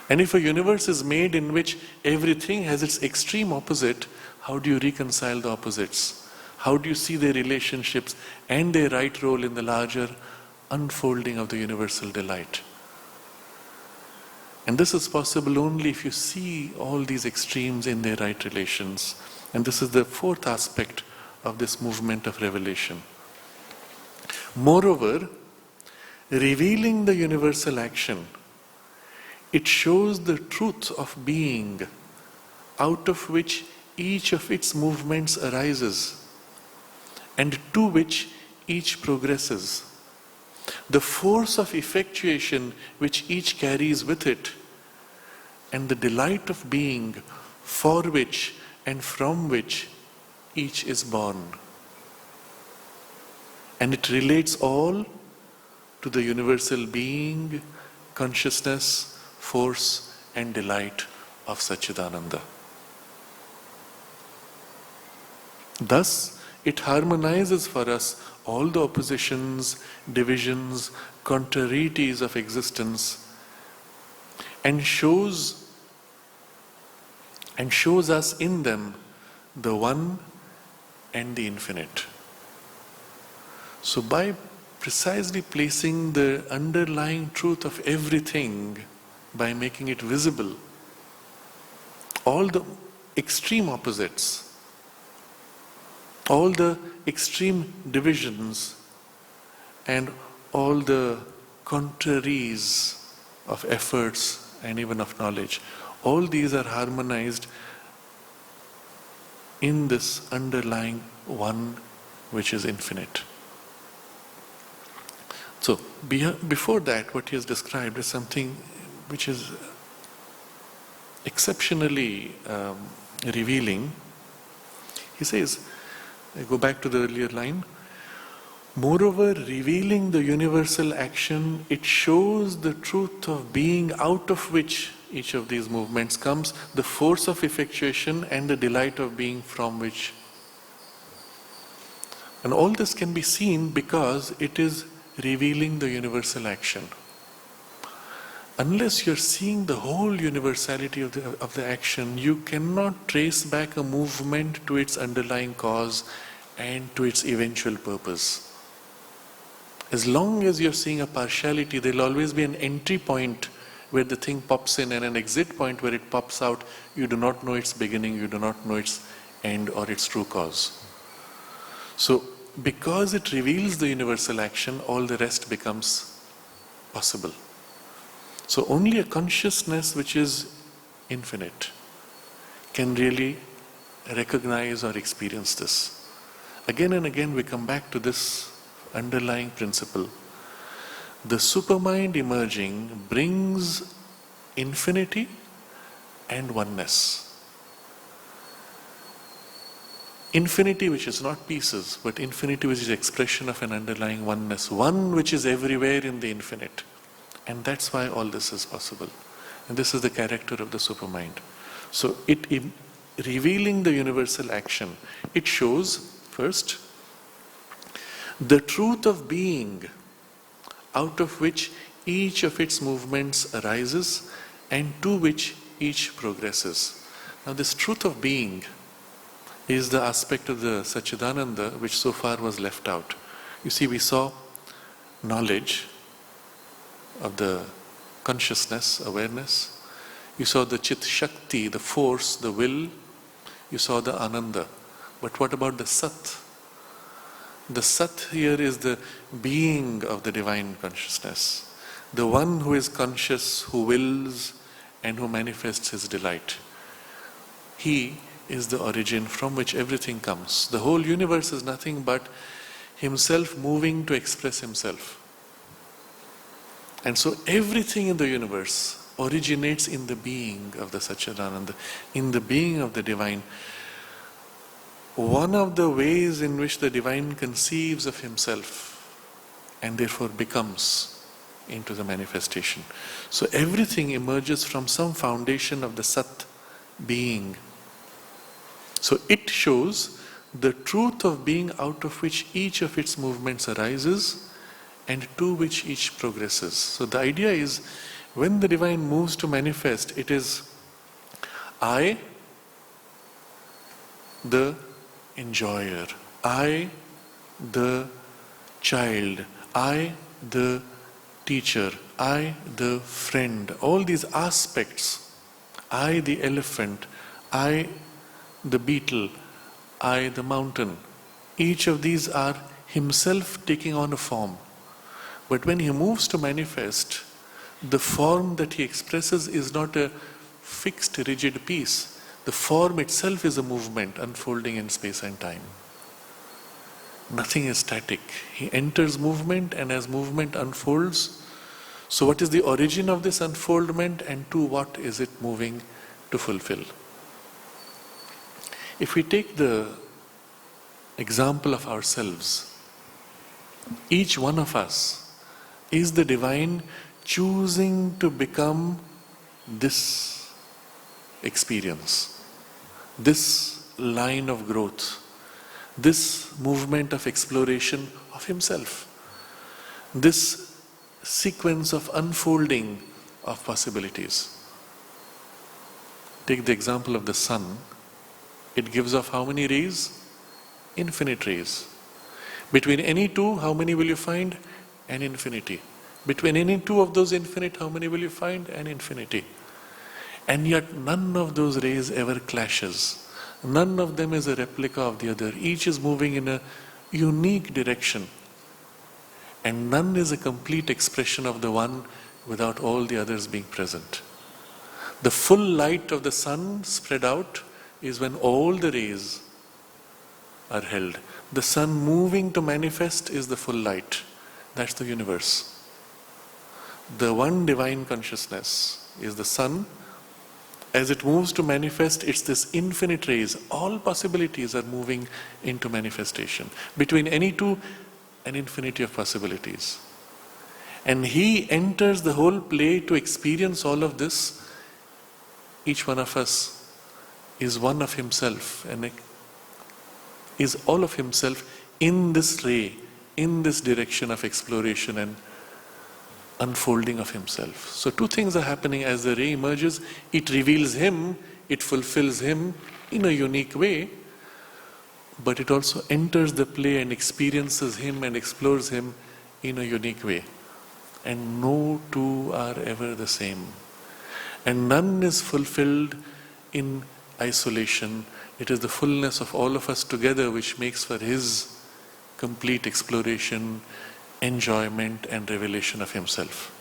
And if a universe is made in which everything has its extreme opposite, how do you reconcile the opposites? How do you see their relationships and their right role in the larger unfolding of the universal delight? And this is possible only if you see all these extremes in their right relations. And this is the fourth aspect of this movement of revelation. Moreover, revealing the universal action, it shows the truth of being, out of which each of its movements arises, and to which each progresses. The force of effectuation which each carries with it, and the delight of being for which and from which each is born. And it relates all to the universal being, consciousness, force and delight of Satchidananda. Thus, it harmonizes for us all the oppositions, divisions, contrarieties of existence, and shows us in them the one and the infinite. So by precisely placing the underlying truth of everything, by making it visible, all the extreme opposites, all the extreme divisions, and all the contraries of efforts and even of knowledge, all these are harmonized in this underlying one which is infinite. So before that, what he has described is something which is exceptionally revealing. He says, I go back to the earlier line, moreover, revealing the universal action, it shows the truth of being, out of which each of these movements comes, the force of effectuation and the delight of being from which. And all this can be seen because it is revealing the universal action. Unless you're seeing the whole universality of the action, you cannot trace back a movement to its underlying cause and to its eventual purpose. As long as you're seeing a partiality, there'll always be an entry point where the thing pops in and an exit point where it pops out. You do not know its beginning, you do not know its end or its true cause. So, because it reveals the universal action, all the rest becomes possible. So only a consciousness which is infinite can really recognize or experience this. Again and again we come back to this underlying principle. The supermind emerging brings infinity and oneness. Infinity which is not pieces, but infinity which is expression of an underlying oneness, one which is everywhere in the infinite. And that's why all this is possible. And this is the character of the supermind. So revealing the universal action, it shows, first, the truth of being, out of which each of its movements arises and to which each progresses. Now this truth of being is the aspect of the Satchidananda which so far was left out. You see, we saw knowledge of the consciousness, awareness. You saw the Chit Shakti, the force, the will. You saw the Ananda. But what about the Sat? The Sat here is the being of the divine consciousness. The one who is conscious, who wills, and who manifests his delight. He is the origin from which everything comes. The whole universe is nothing but himself moving to express himself. And so everything in the universe originates in the being of the Satchidananda, in the being of the divine. One of the ways in which the divine conceives of himself and therefore becomes into the manifestation. So everything emerges from some foundation of the Sat being. So it shows the truth of being, out of which each of its movements arises and to which each progresses. So the idea is, when the divine moves to manifest, it is I, the enjoyer, I, the child, I, the teacher, I the friend, all these aspects, I the elephant, I the beetle, I the mountain, each of these are himself taking on a form. But when he moves to manifest, the form that he expresses is not a fixed, rigid piece. The form itself is a movement unfolding in space and time. Nothing is static. He enters movement, and as movement unfolds, so what is the origin of this unfoldment, and to what is it moving to fulfill? If we take the example of ourselves, each one of us is the divine choosing to become this experience, this line of growth, this movement of exploration of himself, this sequence of unfolding of possibilities. Take the example of the sun. It gives off how many rays? Infinite rays. Between any two, how many will you find? An infinity. Between any two of those infinite, how many will you find? An infinity. And yet none of those rays ever clashes. None of them is a replica of the other. Each is moving in a unique direction. And none is a complete expression of the one without all the others being present. The full light of the sun spread out is when all the rays are held. The sun moving to manifest is the full light. That's the universe. The one divine consciousness is the sun. As it moves to manifest, it's this infinite rays. All possibilities are moving into manifestation. Between any two, an infinity of possibilities. And he enters the whole play to experience all of this. Each one of us is one of himself and is all of himself in this ray, in this direction of exploration and unfolding of himself. So two things are happening as the ray emerges. It reveals him, it fulfills him in a unique way, but it also enters the play and experiences him and explores him in a unique way. And no two are ever the same. And none is fulfilled in isolation. It is the fullness of all of us together which makes for his complete exploration, enjoyment and revelation of himself.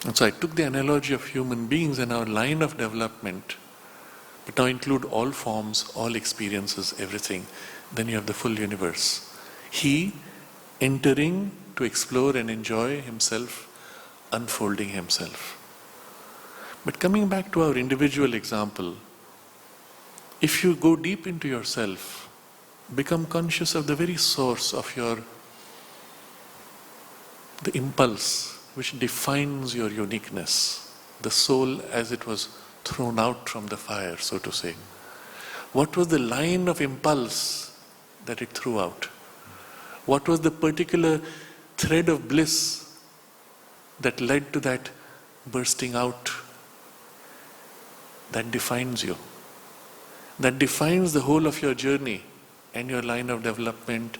And so I took the analogy of human beings and our line of development, but now include all forms, all experiences, everything. Then you have the full universe. He entering to explore and enjoy himself, unfolding himself. But coming back to our individual example, if you go deep into yourself, become conscious of the very source of the impulse which defines your uniqueness, the soul as it was thrown out from the fire, so to say. What was the line of impulse that it threw out? What was the particular thread of bliss that led to that bursting out? That defines you. That defines the whole of your journey and your line of development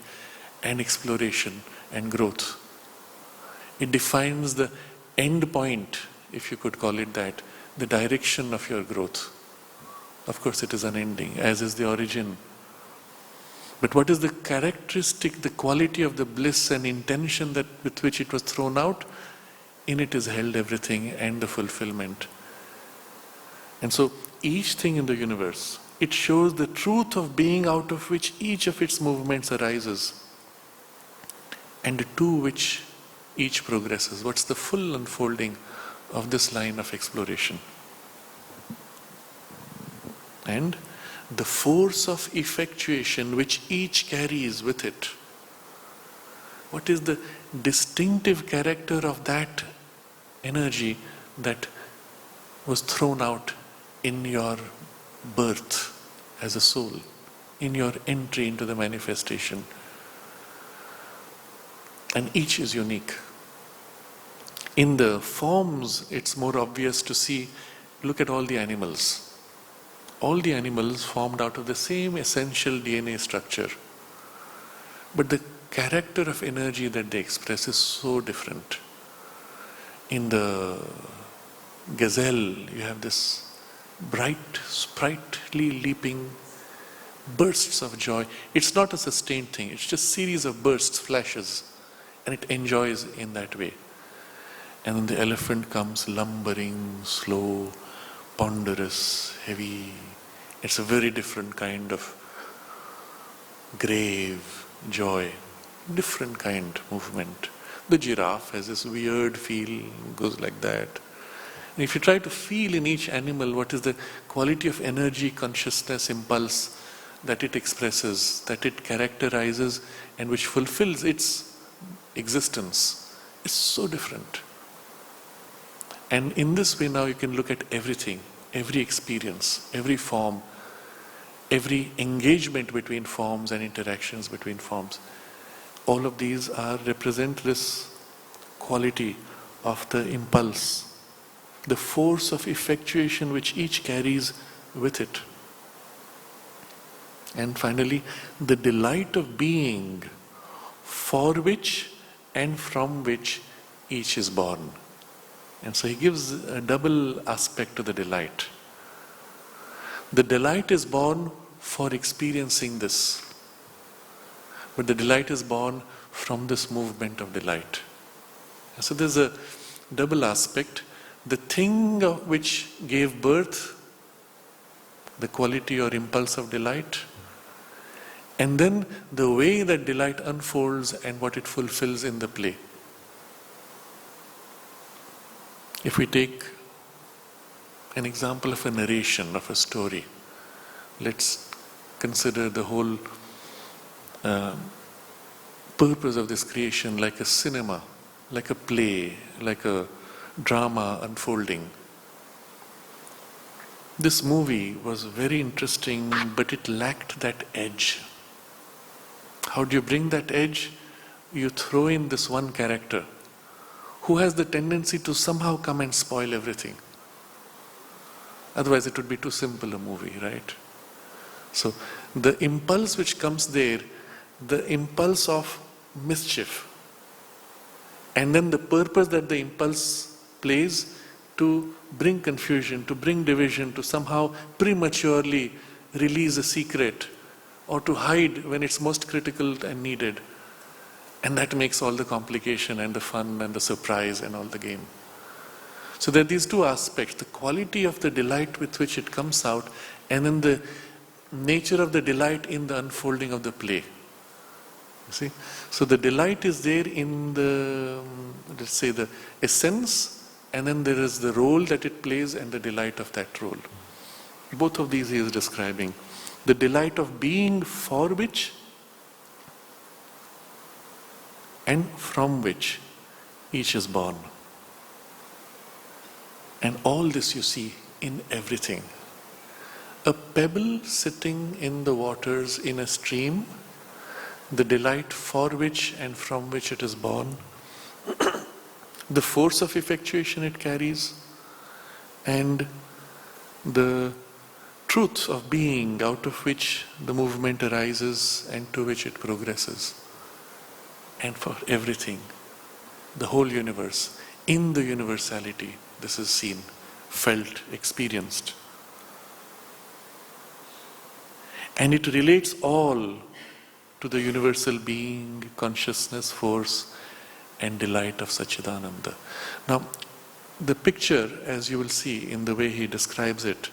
and exploration and growth. It defines the end point, if you could call it that, the direction of your growth. Of course, it is unending, as is the origin. But what is the characteristic, the quality of the bliss and intention that with which it was thrown out? In it is held everything and the fulfillment. And so each thing in the universe, it shows the truth of being out of which each of its movements arises and to which each progresses. What's the full unfolding of this line of exploration? And the force of effectuation which each carries with it. What is the distinctive character of that energy that was thrown out in your birth as a soul, in your entry into the manifestation? And each is unique. In the forms, it's more obvious to see, look at all the animals. All the animals formed out of the same essential DNA structure. But the character of energy that they express is so different. In the gazelle, you have this bright, sprightly leaping bursts of joy. It's not a sustained thing, it's just series of bursts, flashes, and it enjoys in that way. And then the elephant comes lumbering, slow, ponderous, heavy. It's a very different kind of grave joy, different kind movement. The giraffe has this weird feel, goes like that. And if you try to feel in each animal what is the quality of energy, consciousness, impulse that it expresses, that it characterizes, and which fulfills its existence, is so different. And in this way now you can look at everything, every experience, every form, every engagement between forms and interactions between forms. All of these represent this quality of the impulse, the force of effectuation which each carries with it. And finally, the delight of being for which and from which each is born. And so he gives a double aspect to the delight. The delight is born for experiencing this, but the delight is born from this movement of delight. And so there's a double aspect. The thing of which gave birth, the quality or impulse of delight, and then the way that delight unfolds and what it fulfills in the play. If we take an example of a narration of a story, let's consider the whole purpose of this creation like a cinema, like a play, like a drama unfolding. This movie was very interesting, but it lacked that edge. How do you bring that edge? You throw in this one character who has the tendency to somehow come and spoil everything. Otherwise it would be too simple a movie, right? So the impulse which comes there, the impulse of mischief, and then the purpose that the impulse plays to bring confusion, to bring division, to somehow prematurely release a secret, or to hide when it's most critical and needed. And that makes all the complication and the fun and the surprise and all the game. So there are these two aspects, the quality of the delight with which it comes out, and then the nature of the delight in the unfolding of the play. You see? So the delight is there in the, let's say, the essence, and then there is the role that it plays and the delight of that role. Both of these he is describing. The delight of being for which and from which each is born. And all this you see in everything. A pebble sitting in the waters in a stream, the delight for which and from which it is born, the force of effectuation it carries, and the truth of being out of which the movement arises and to which it progresses. And for everything, the whole universe, in the universality, this is seen, felt, experienced. And it relates all to the universal being, consciousness, force, and delight of Satchidananda. Now, the picture, as you will see in the way he describes it,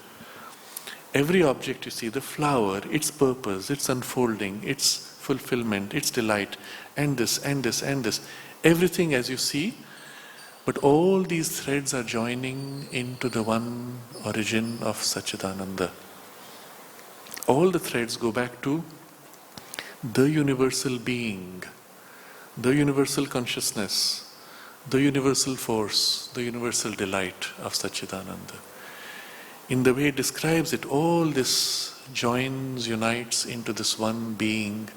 every object you see, the flower, its purpose, its unfolding, its fulfillment, its delight, and this, and this, and this, everything as you see, but all these threads are joining into the one origin of Satchidananda. All the threads go back to the universal being, the universal consciousness, the universal force, the universal delight of Satchidananda. In the way it describes it, all this joins, unites into this one being,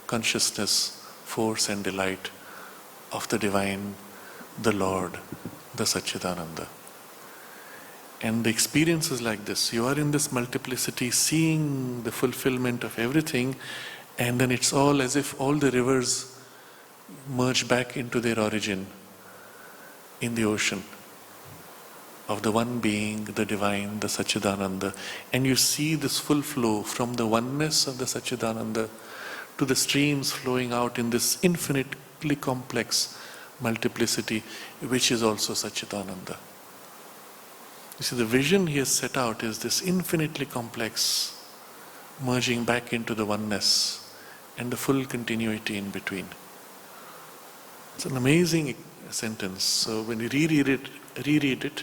consciousness, force and delight of the divine, the Lord, the Satchidananda. And the experience is like this. You are in this multiplicity, seeing the fulfillment of everything, and then it's all as if all the rivers merge back into their origin. in the ocean of the one being, the divine, the Satchidananda. And you see this full flow from the oneness of the Satchidananda to the streams flowing out in this infinitely complex multiplicity, which is also Satchidananda. You see, the vision he has set out is this infinitely complex merging back into the oneness and the full continuity in between. It's an amazing sentence. So when you reread it,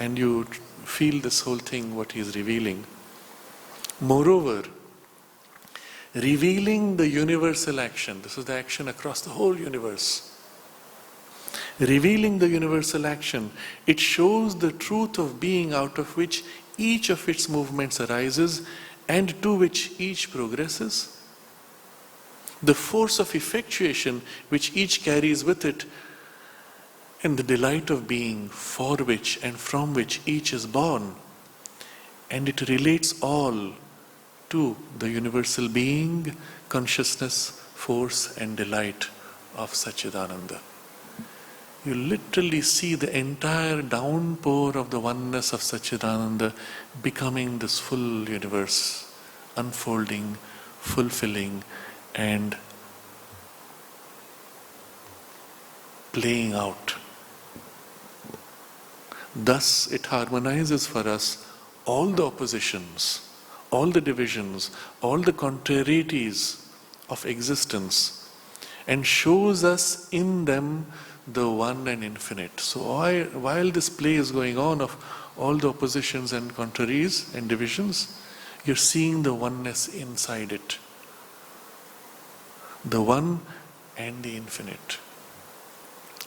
and you feel this whole thing, what he is revealing. Moreover, revealing the universal action, this is the action across the whole universe. Revealing the universal action, it shows the truth of being out of which each of its movements arises and to which each progresses. The force of effectuation which each carries with it, and the delight of being for which and from which each is born. And it relates all to the universal being, consciousness, force and delight of Satchidananda. You literally see the entire downpour of the oneness of Satchidananda becoming this full universe, unfolding, fulfilling and playing out. Thus it harmonizes for us all the oppositions, all the divisions, all the contrarieties of existence, and shows us in them the one and infinite. So while this play is going on of all the oppositions and contraries and divisions, you're seeing the oneness inside it. The one and the infinite.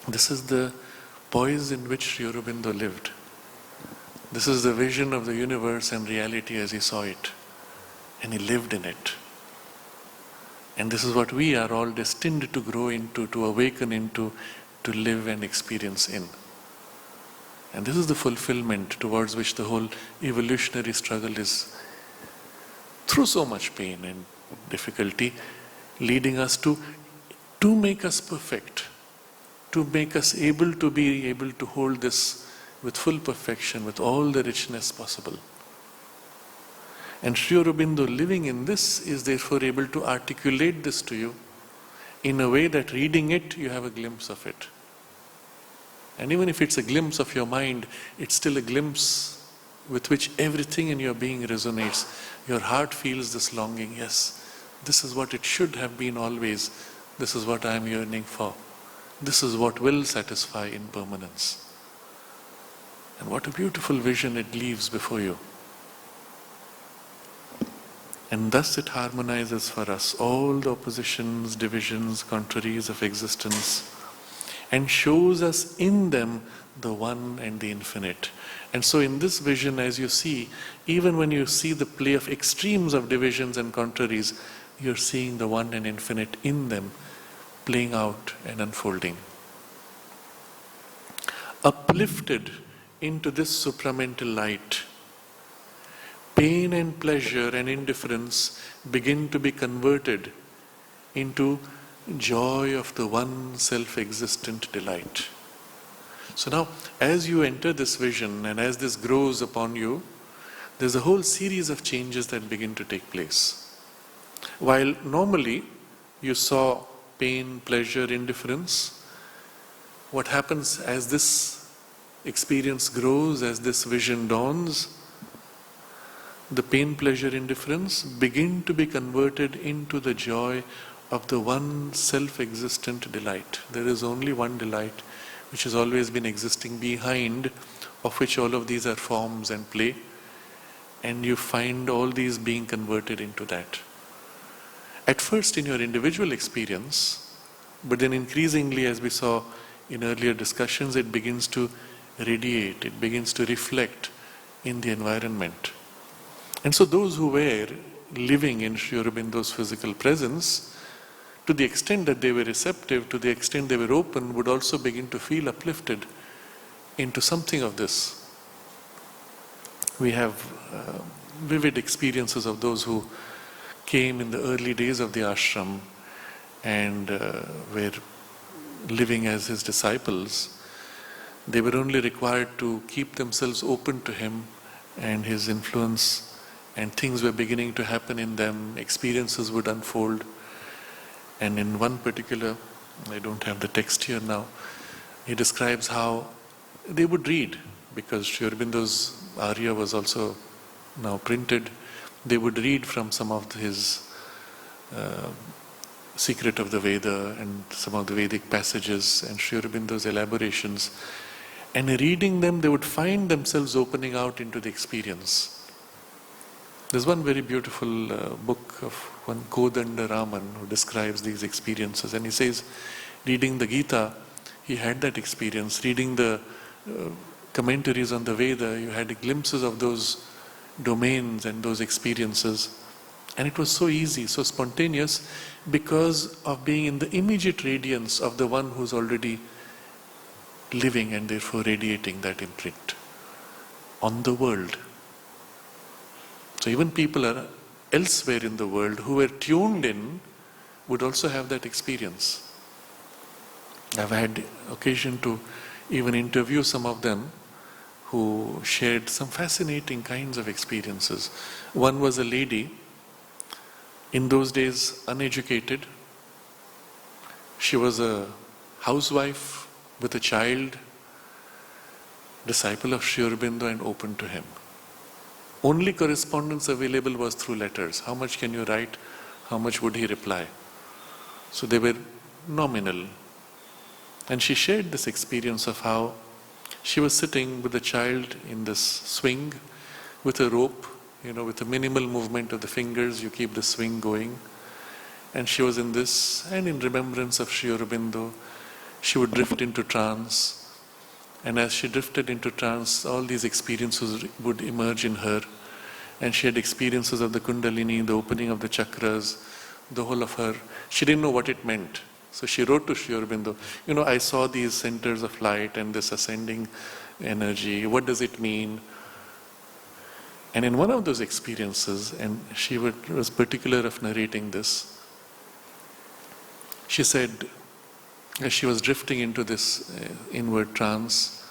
This is the poise in which Sri Aurobindo lived. This is the vision of the universe and reality as he saw it. And he lived in it. And this is what we are all destined to grow into, to awaken into, to live and experience in. And this is the fulfillment towards which the whole evolutionary struggle is, through so much pain and difficulty, leading us to make us perfect, to make us able to hold this with full perfection, with all the richness possible. And Sri Aurobindo, living in this, is therefore able to articulate this to you in a way that reading it, you have a glimpse of it. And even if it's a glimpse of your mind, it's still a glimpse with which everything in your being resonates. Your heart feels this longing, yes, this is what it should have been always. This is what I am yearning for. This is what will satisfy in permanence. And what a beautiful vision it leaves before you. And thus it harmonizes for us all the oppositions, divisions, contraries of existence, and shows us in them the one and the infinite. And so in this vision, as you see, even when you see the play of extremes of divisions and contraries, you're seeing the one and infinite in them, playing out and unfolding. Uplifted into this supramental light, pain and pleasure and indifference begin to be converted into joy of the one self-existent delight. So now, as you enter this vision and as this grows upon you, there's a whole series of changes that begin to take place. While normally you saw pain, pleasure, indifference, what happens as this experience grows, as this vision dawns, the pain, pleasure, indifference begin to be converted into the joy of the one self-existent delight. There is only one delight which has always been existing behind, of which all of these are forms and play, and you find all these being converted into that. At first in your individual experience, but then increasingly, as we saw in earlier discussions, it begins to radiate, it begins to reflect in the environment. And so those who were living in Sri Aurobindo's physical presence, to the extent that they were receptive, to the extent they were open, would also begin to feel uplifted into something of this. We have vivid experiences of those who came in the early days of the ashram and were living as his disciples. They were only required to keep themselves open to him and his influence, and things were beginning to happen in them, experiences would unfold. And in one particular, I don't have the text here now, he describes how they would read, because Sri Aurobindo's Arya was also now printed. They would read from some of his Secret of the Veda and some of the Vedic passages and Sri Aurobindo's elaborations. And reading them, they would find themselves opening out into the experience. There's one very beautiful book of one Kodanda Raman who describes these experiences, and he says, reading the Gita, he had that experience. Reading the commentaries on the Veda, you had glimpses of those domains and those experiences. And it was so easy, so spontaneous, because of being in the immediate radiance of the one who's already living and therefore radiating that imprint on the world. So even people are elsewhere in the world who were tuned in would also have that experience. I've had occasion to even interview some of them who shared some fascinating kinds of experiences. One was a lady, in those days uneducated. She was a housewife with a child, disciple of Sri Aurobindo and open to him. Only correspondence available was through letters. How much can you write? How much would he reply? So they were nominal. And she shared this experience of how she was sitting with the child in this swing with a rope, with a minimal movement of the fingers, you keep the swing going. And she was in this, and in remembrance of Sri Aurobindo, she would drift into trance. And as she drifted into trance, all these experiences would emerge in her. And she had experiences of the Kundalini, the opening of the chakras, the whole of her. She didn't know what it meant. So she wrote to Sri Aurobindo, I saw these centers of light and this ascending energy. What does it mean? And in one of those experiences, and she was particular of narrating this, she said, as she was drifting into this inward trance,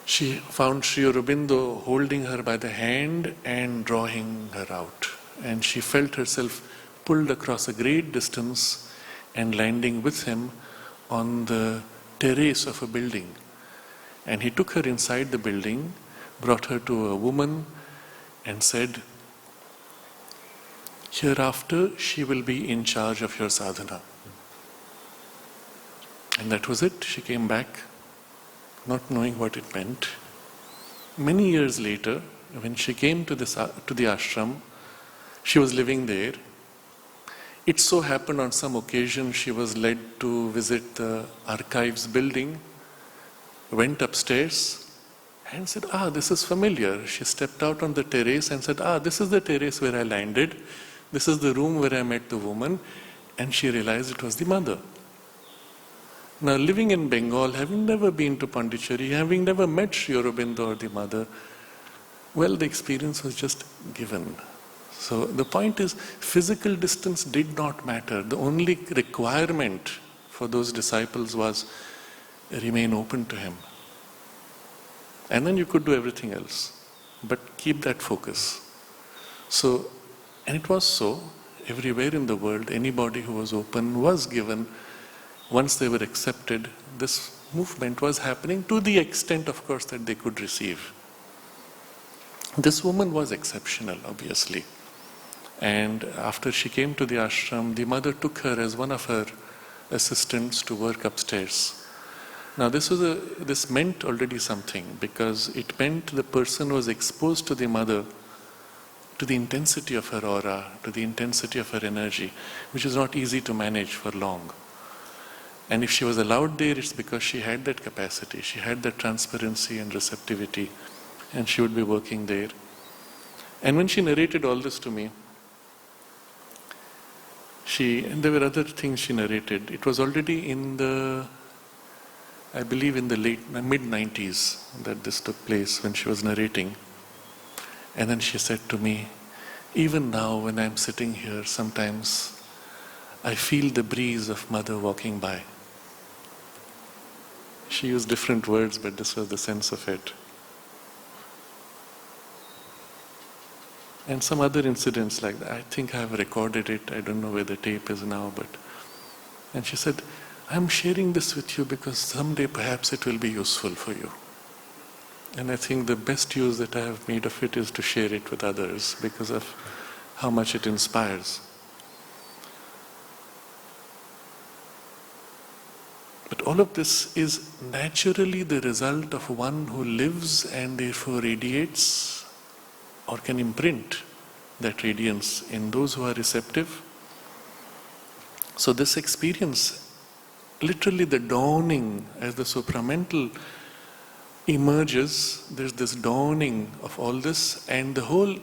she found Sri Aurobindo holding her by the hand and drawing her out. And she felt herself pulled across a great distance and landing with him on the terrace of a building. And he took her inside the building, brought her to a woman and said, hereafter she will be in charge of your sadhana. And that was it. She came back, not knowing what it meant. Many years later, when she came to the ashram, she was living there. It so happened on some occasion she was led to visit the archives building, went upstairs and said, this is familiar. She stepped out on the terrace and said, this is the terrace where I landed. This is the room where I met the woman. And she realized it was the mother. Now, living in Bengal, having never been to Pondicherry, having never met Sri Aurobindo or the mother, well, the experience was just given. So the point is, physical distance did not matter. The only requirement for those disciples was remain open to him. And then you could do everything else. But keep that focus. So, and it was so, everywhere in the world, anybody who was open was given. Once they were accepted, this movement was happening to the extent, of course, that they could receive. This woman was exceptional, obviously. And after she came to the ashram, the mother took her as one of her assistants to work upstairs. Now this meant already something, because it meant the person was exposed to the mother, to the intensity of her aura, to the intensity of her energy, which is not easy to manage for long. And if she was allowed there, it's because she had that capacity, she had that transparency and receptivity, and she would be working there. And when she narrated all this to me, and there were other things she narrated. It was already in I believe in the mid-90s that this took place when she was narrating. And then she said to me, even now when I'm sitting here, sometimes I feel the breeze of mother walking by. She used different words, but this was the sense of it. And some other incidents like that. I think I have recorded it. I don't know where the tape is now, but... And she said, I'm sharing this with you because someday perhaps it will be useful for you. And I think the best use that I have made of it is to share it with others because of how much it inspires. But all of this is naturally the result of one who lives and therefore radiates or can imprint that radiance in those who are receptive. So this experience, literally the dawning as the supramental emerges, there's this dawning of all this, and the whole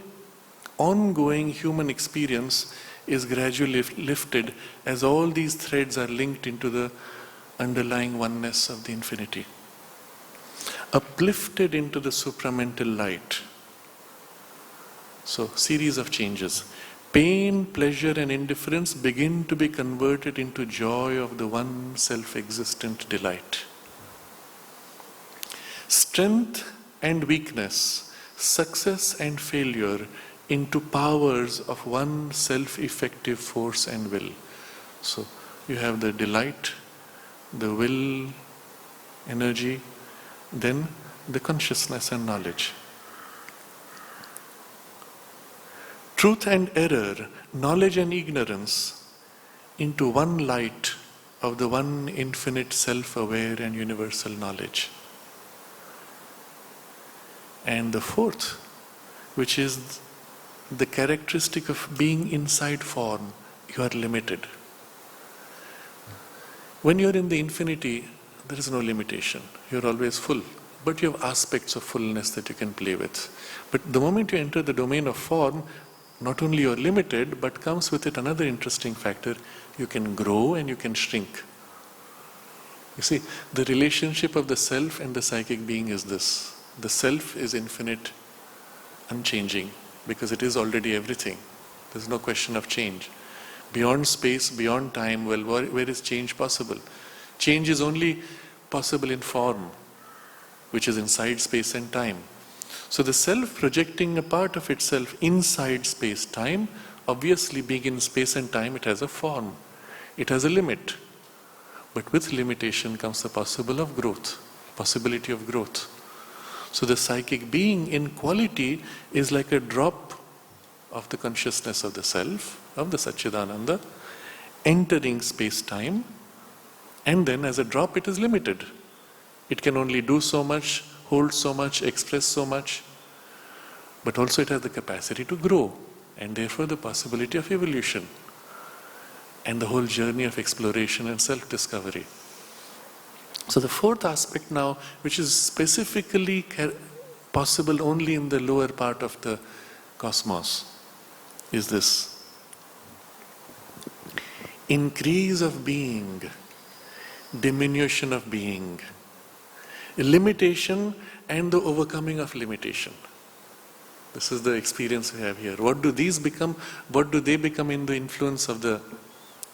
ongoing human experience is gradually lifted as all these threads are linked into the underlying oneness of the infinity. Uplifted into the supramental light. So, series of changes. Pain, pleasure and indifference begin to be converted into joy of the one self-existent delight. Strength and weakness, success and failure into powers of one self-effective force and will. So, you have the delight, the will, energy, then the consciousness and knowledge. Truth and error, knowledge and ignorance into one light of the one infinite self-aware and universal knowledge. And the fourth, which is the characteristic of being inside form, you are limited. When you are in the infinity, there is no limitation. You are always full. But you have aspects of fullness that you can play with. But the moment you enter the domain of form, not only you are limited, but comes with it another interesting factor. You can grow and you can shrink. You see, the relationship of the self and the psychic being is this. The self is infinite, unchanging, because it is already everything. There is no question of change. Beyond space, beyond time, well, where is change possible? Change is only possible in form, which is inside space and time. So the self projecting a part of itself inside space-time, obviously being in space and time, it has a form. It has a limit. But with limitation comes the possibility of growth. So the psychic being in quality is like a drop of the consciousness of the self, of the Satchidananda, entering space-time, and then as a drop it is limited. It can only do so much, hold so much, express so much, but also it has the capacity to grow, and therefore the possibility of evolution, and the whole journey of exploration and self-discovery. So the fourth aspect now, which is specifically possible only in the lower part of the cosmos, is this. Increase of being, diminution of being, limitation and the overcoming of limitation. This is the experience we have here. What do these become? What do they become in the influence of the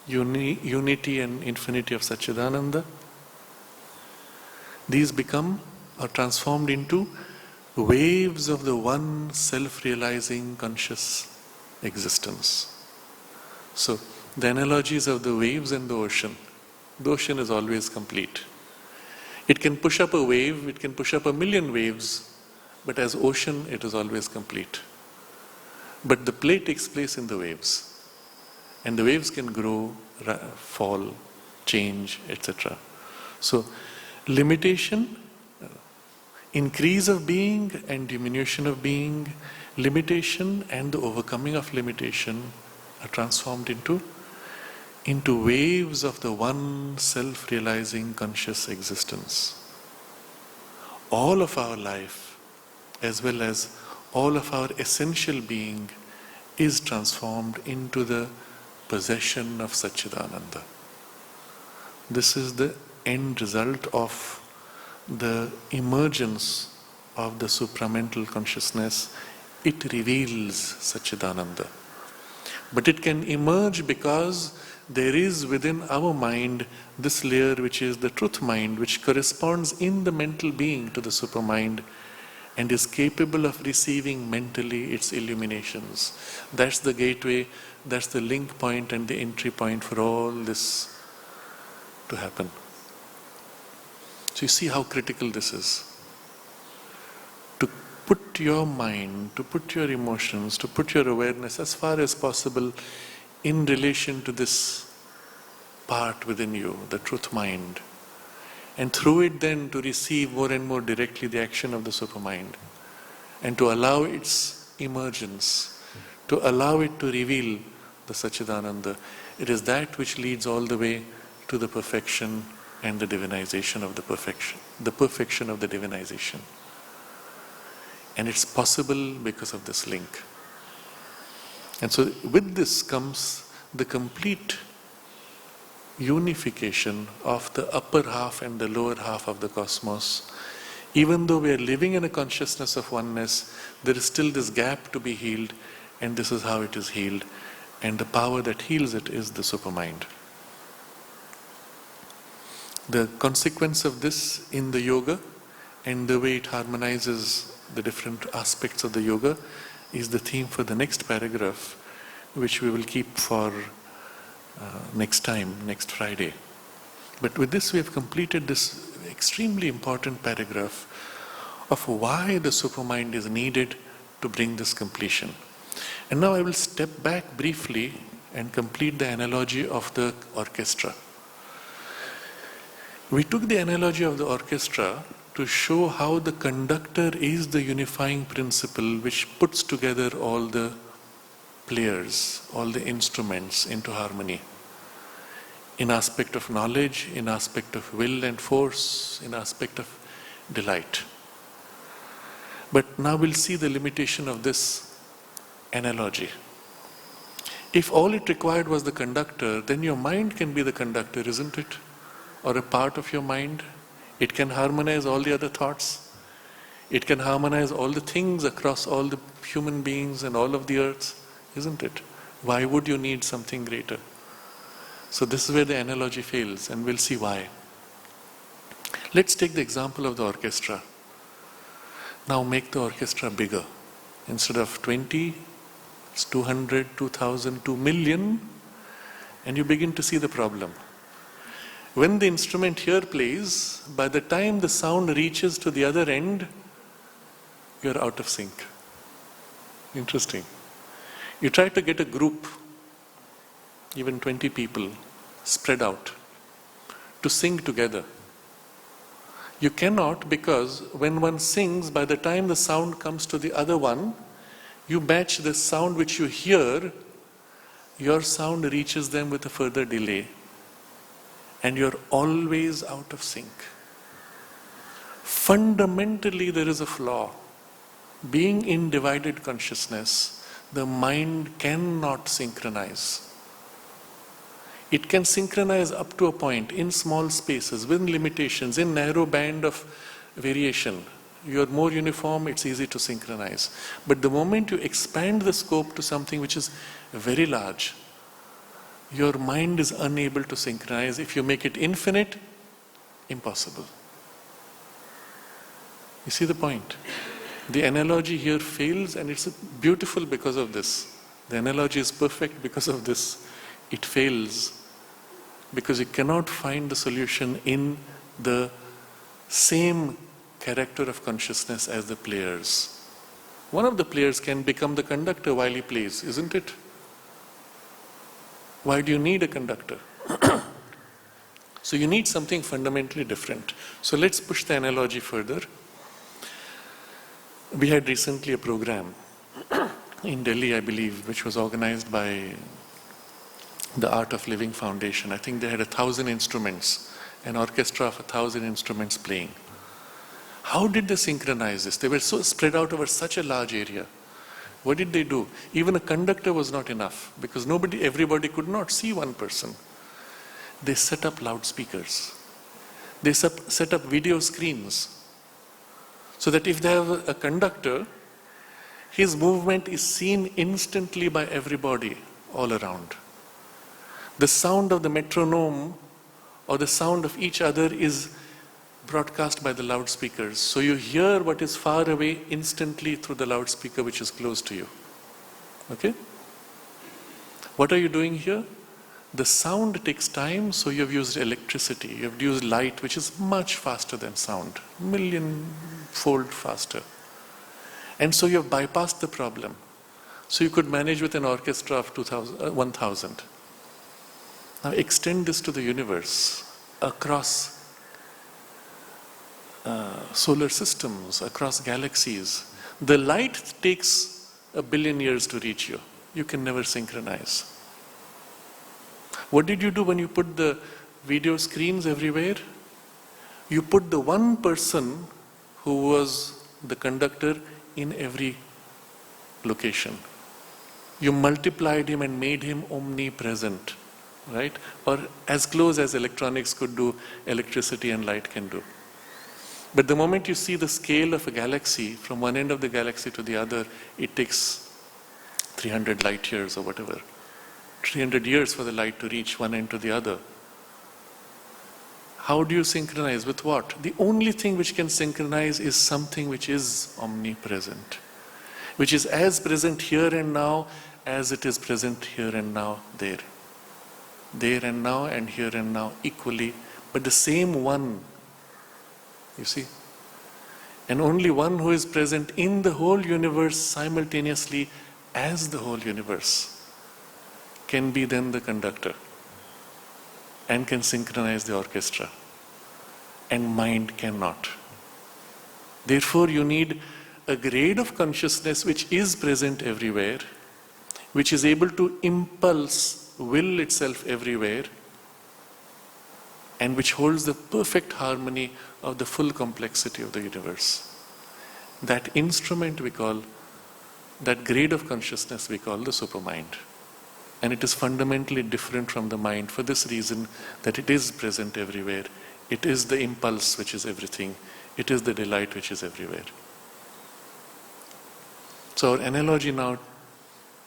unity and infinity of Satchidananda? These become or transformed into waves of the one self-realizing conscious existence. So, the analogies of the waves and the ocean. The ocean is always complete. It can push up a wave, it can push up 1,000,000 waves, but as ocean it is always complete. But the play takes place in the waves. And the waves can grow, fall, change, etc. So, limitation, increase of being and diminution of being, limitation and the overcoming of limitation are transformed into waves of the one self-realizing conscious existence. All of our life, as well as all of our essential being, is transformed into the possession of Satchidananda. This is the end result of the emergence of the supramental consciousness. It reveals Satchidananda. But it can emerge because there is within our mind this layer which is the truth mind, which corresponds in the mental being to the supermind and is capable of receiving mentally its illuminations. That's the gateway, that's the link point and the entry point for all this to happen. So you see how critical this is. To put your mind, to put your emotions, to put your awareness as far as possible in relation to this part within you, the truth mind. And through it then to receive more and more directly the action of the supermind. And to allow its emergence, to allow it to reveal the Satchidananda. It is that which leads all the way to the perfection and the divinization of the perfection of the divinization. And it's possible because of this link. And so with this comes the complete unification of the upper half and the lower half of the cosmos. Even though we are living in a consciousness of oneness, there is still this gap to be healed, and this is how it is healed. And the power that heals it is the supermind. The consequence of this in the yoga and the way it harmonizes the different aspects of the yoga is the theme for the next paragraph, which we will keep for next time, next Friday. But with this we have completed this extremely important paragraph of why the supermind is needed to bring this completion. And now I will step back briefly and complete the analogy of the orchestra. We took the analogy of the orchestra to show how the conductor is the unifying principle which puts together all the players, all the instruments into harmony. In aspect of knowledge, in aspect of will and force, in aspect of delight. But now we'll see the limitation of this analogy. If all it required was the conductor, then your mind can be the conductor, isn't it? Or a part of your mind. It can harmonize all the other thoughts. It can harmonize all the things across all the human beings and all of the earth, isn't it? Why would you need something greater? So this is where the analogy fails, and we'll see why. Let's take the example of the orchestra. Now make the orchestra bigger. Instead of 20, it's 200, 2,000, 2 million, and you begin to see the problem. When the instrument here plays, by the time the sound reaches to the other end, you're out of sync. Interesting. You try to get a group, even 20 people, spread out, to sing together. You cannot, because when one sings, by the time the sound comes to the other one, you match the sound which you hear, your sound reaches them with a further delay. And you're always out of sync. Fundamentally, there is a flaw. Being in divided consciousness, the mind cannot synchronize. It can synchronize up to a point in small spaces, with limitations, in narrow band of variation. You're more uniform, it's easy to synchronize. But the moment you expand the scope to something which is very large, your mind is unable to synchronize. If you make it infinite, impossible. You see the point? The analogy here fails, and it's beautiful because of this. The analogy is perfect because of this. It fails because you cannot find the solution in the same character of consciousness as the players. One of the players can become the conductor while he plays, isn't it? Why do you need a conductor? So you need something fundamentally different. So let's push the analogy further. We had recently a program in Delhi, I believe, which was organized by the Art of Living Foundation. I think they had 1,000 instruments, an orchestra of 1,000 instruments playing. How did they synchronize this? They were so spread out over such a large area. What did they do? Even a conductor was not enough, because everybody could not see one person. They set up loudspeakers. They set up video screens, so that if they have a conductor, his movement is seen instantly by everybody all around. The sound of the metronome or the sound of each other is broadcast by the loudspeakers. So you hear what is far away instantly through the loudspeaker which is close to you. Okay? What are you doing here? The sound takes time, so you have used electricity, you have used light, which is much faster than sound, million-fold faster. And so you have bypassed the problem. So you could manage with an orchestra of 1,000. Now extend this to the universe, across solar systems, across galaxies. The light takes 1 billion years to reach you. You can never synchronize. What did you do when you put the video screens everywhere? You put the one person who was the conductor in every location. You multiplied him and made him omnipresent, right? Or as close as electronics could do, electricity and light can do. But the moment you see the scale of a galaxy, from one end of the galaxy to the other, it takes 300 light years or whatever. 300 years for the light to reach one end to the other. How do you synchronize? With what? The only thing which can synchronize is something which is omnipresent, which is as present here and now as it is present here and now there. There and now and here and now equally, but the same one, you see. And only one who is present in the whole universe simultaneously as the whole universe can be then the conductor and can synchronize the orchestra, and mind cannot. Therefore you need a grade of consciousness which is present everywhere, which is able to impulse will itself everywhere, and which holds the perfect harmony of the full complexity of the universe. That instrument we call, that grade of consciousness we call the supermind. And it is fundamentally different from the mind for this reason, that it is present everywhere. It is the impulse which is everything. It is the delight which is everywhere. So our analogy now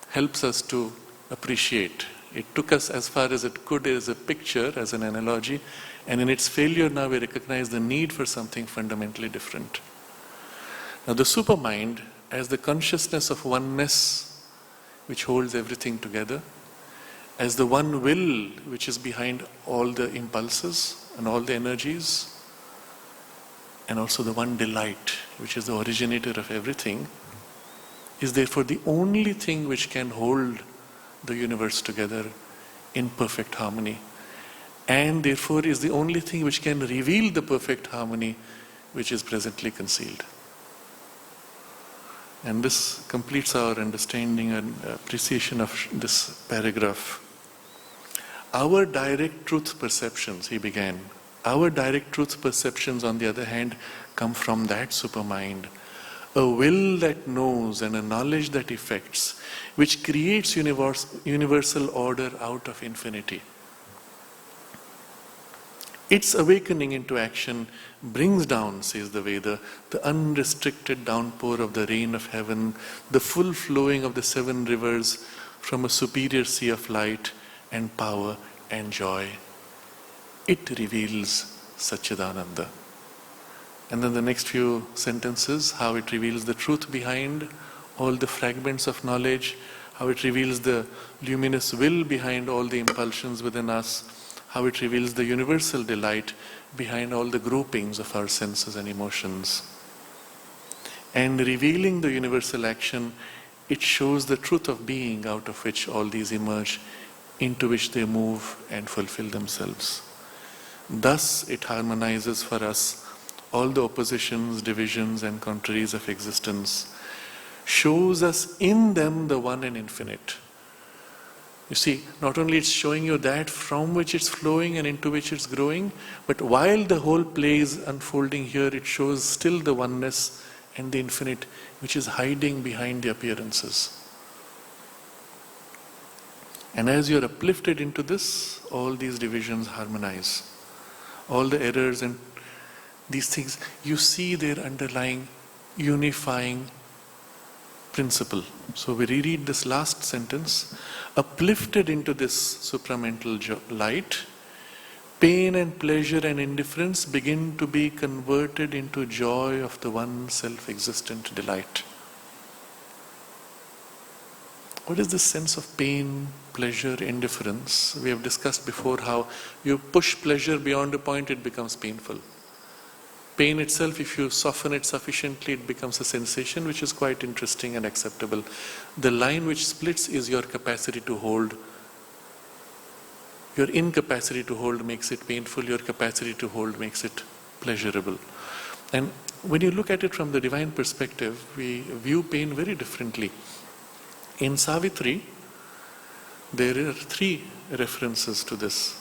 helps us to appreciate. It took us as far as it could as a picture, as an analogy, and in its failure now we recognize the need for something fundamentally different. Now the supermind, as the consciousness of oneness which holds everything together, as the one will which is behind all the impulses and all the energies, and also the one delight which is the originator of everything, is therefore the only thing which can hold the universe together in perfect harmony, and therefore is the only thing which can reveal the perfect harmony which is presently concealed. And this completes our understanding and appreciation of this paragraph. Our direct truth perceptions, he began, our direct truth perceptions, on the other hand, come from that supermind, a will that knows and a knowledge that effects, which creates universal order out of infinity. Its awakening into action brings down, says the Veda, the unrestricted downpour of the rain of heaven, the full flowing of the 7 rivers from a superior sea of light and power and joy. It reveals Satchidananda. And then the next few sentences, how it reveals the truth behind all the fragments of knowledge, how it reveals the luminous will behind all the impulsions within us, how it reveals the universal delight behind all the groupings of our senses and emotions. And revealing the universal action, it shows the truth of being out of which all these emerge, into which they move and fulfill themselves. Thus it harmonizes for us all the oppositions, divisions and contraries of existence, shows us in them the one and infinite. You see, not only it's showing you that from which it's flowing and into which it's growing, but while the whole play is unfolding here, it shows still the oneness and the infinite which is hiding behind the appearances. And as you're uplifted into this, all these divisions harmonize. All the errors and these things, you see their underlying unifying principle. So we reread this last sentence. Uplifted into this supramental light, pain and pleasure and indifference begin to be converted into joy of the one self-existent delight. What is this sense of pain, pleasure, indifference? We have discussed before how you push pleasure beyond a point, it becomes painful. Pain itself, if you soften it sufficiently, it becomes a sensation which is quite interesting and acceptable. The line which splits is your capacity to hold. Your incapacity to hold makes it painful, your capacity to hold makes it pleasurable. And when you look at it from the divine perspective, we view pain very differently. In Savitri, there are 3 references to this.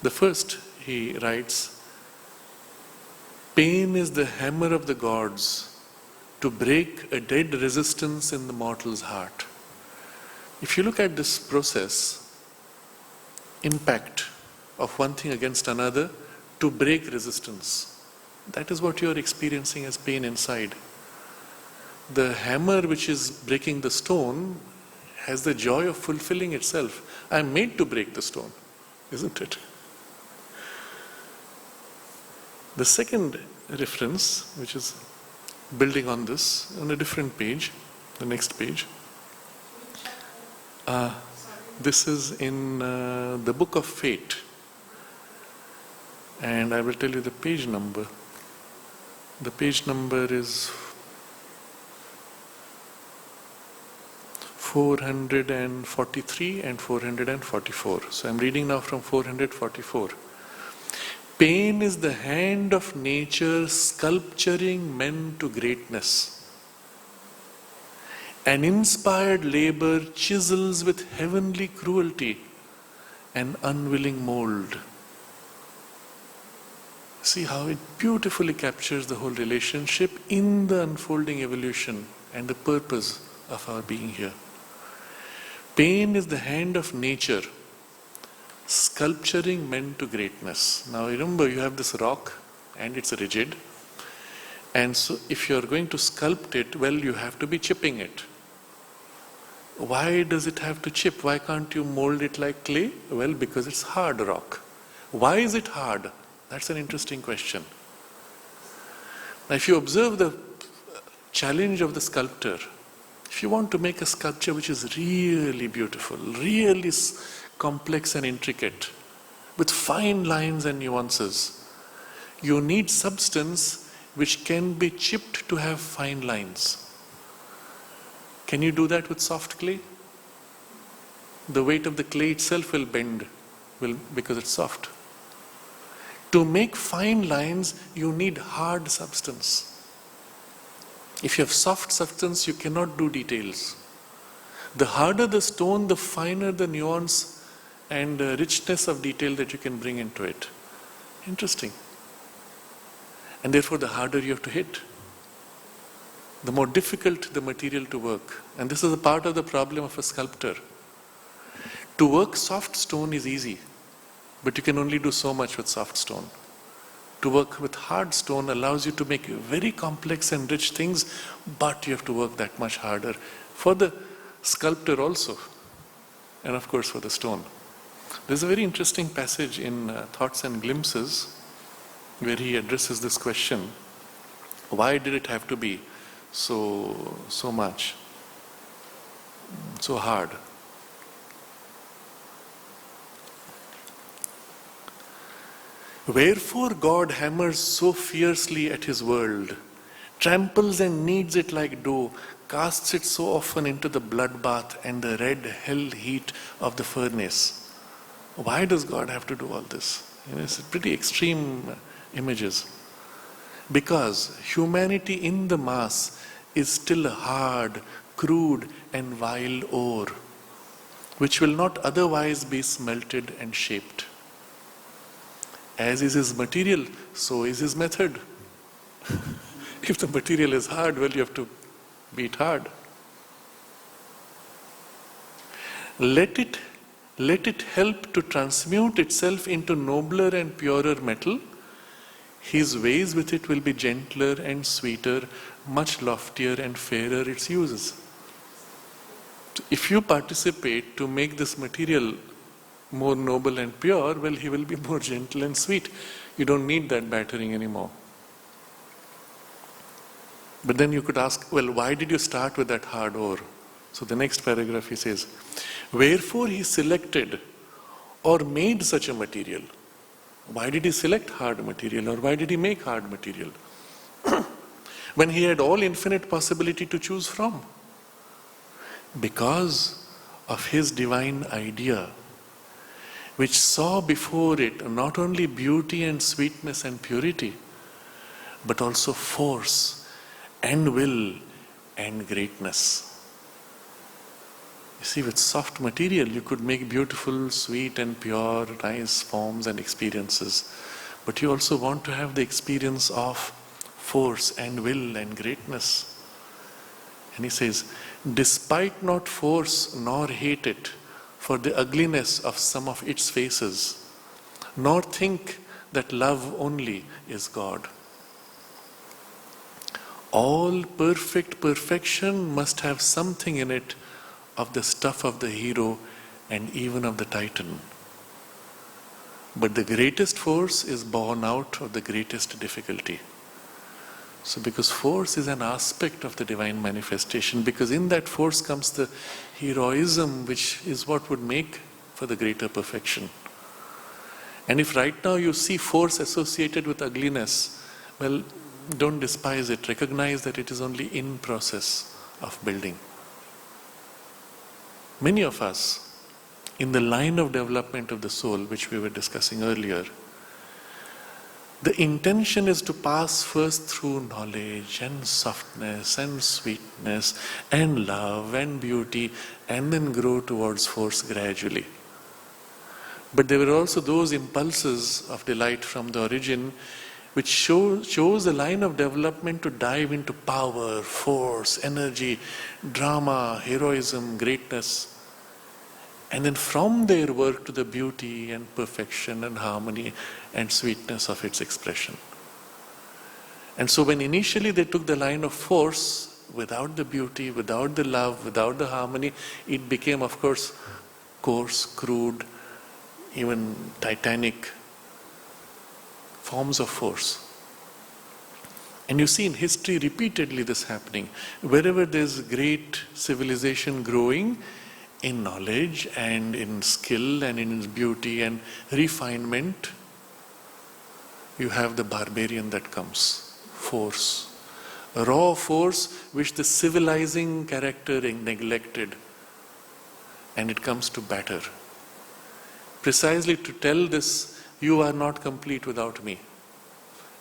The first, he writes, pain is the hammer of the gods to break a dead resistance in the mortal's heart. If you look at this process, impact of one thing against another to break resistance, that is what you are experiencing as pain inside. The hammer which is breaking the stone has the joy of fulfilling itself. I am made to break the stone, isn't it? The second reference, which is building on this, on a different page, the next page. This is in the Book of Fate. And I will tell you the page number. The page number is 443 and 444. So I'm reading now from 444. Pain is the hand of nature sculpturing men to greatness. An inspired labor chisels with heavenly cruelty an unwilling mold. See how it beautifully captures the whole relationship in the unfolding evolution and the purpose of our being here. Pain is the hand of nature sculpturing men to greatness. Now remember, you have this rock and it's rigid, and so if you are going to sculpt it, well, you have to be chipping it. Why does it have to chip? Why can't you mold it like clay? Well, because it's hard rock. Why is it hard? That's an interesting question. Now if you observe the challenge of the sculptor, if you want to make a sculpture which is really beautiful, really complex and intricate, with fine lines and nuances, you need substance which can be chipped to have fine lines. Can you do that with soft clay? The weight of the clay itself will bend because it's soft. To make fine lines, you need hard substance. If you have soft substance, you cannot do details. The harder the stone, the finer the nuance and richness of detail that you can bring into it. Interesting. And therefore the harder you have to hit, the more difficult the material to work. And this is a part of the problem of a sculptor. To work soft stone is easy, but you can only do so much with soft stone. To work with hard stone allows you to make very complex and rich things, but you have to work that much harder for the sculptor also, and of course for the stone. There's a very interesting passage in Thoughts and Glimpses where he addresses this question. Why did it have to be so much, so hard? Wherefore God hammers so fiercely at his world, tramples and kneads it like dough, casts it so often into the bloodbath and the red hell heat of the furnace. Why does God have to do all this? It's pretty extreme images. Because humanity in the mass is still a hard, crude and vile ore, which will not otherwise be smelted and shaped. As is his material, so is his method. If the material is hard, well, you have to beat hard. Let it help to transmute itself into nobler and purer metal. his ways with it will be gentler and sweeter, much loftier and fairer its uses. If you participate to make this material more noble and pure, well, he will be more gentle and sweet. You don't need that battering anymore. But then you could ask, well, why did you start with that hard ore? So the next paragraph he says, wherefore he selected or made such a material. Why did he select hard material, or why did he make hard material? When he had all infinite possibility to choose from. Because of his divine idea, which saw before it not only beauty and sweetness and purity, but also force and will and greatness. You see, with soft material you could make beautiful, sweet and pure, nice forms and experiences. But you also want to have the experience of force and will and greatness. And he says, despite not force nor hate it for the ugliness of some of its faces, nor think that love only is God. All perfect perfection must have something in it of the stuff of the hero and even of the Titan. But the greatest force is born out of the greatest difficulty. So because force is an aspect of the divine manifestation, because in that force comes the heroism, which is what would make for the greater perfection. And if right now you see force associated with ugliness, well, don't despise it. Recognize that it is only in process of building. Many of us, in the line of development of the soul, which we were discussing earlier, the intention is to pass first through knowledge and softness and sweetness and love and beauty, and then grow towards force gradually. But there were also those impulses of delight from the origin which shows a line of development to dive into power, force, energy, drama, heroism, greatness. And then from their work to the beauty and perfection and harmony and sweetness of its expression. And so when initially they took the line of force, without the beauty, without the love, without the harmony, it became, of course, coarse, crude, even titanic forms of force. And you see in history repeatedly this happening. Wherever there's great civilization growing, in knowledge and in skill and in beauty and refinement, you have the barbarian that comes, force. A raw force which the civilizing character neglected, and it comes to batter. Precisely to tell this, you are not complete without me.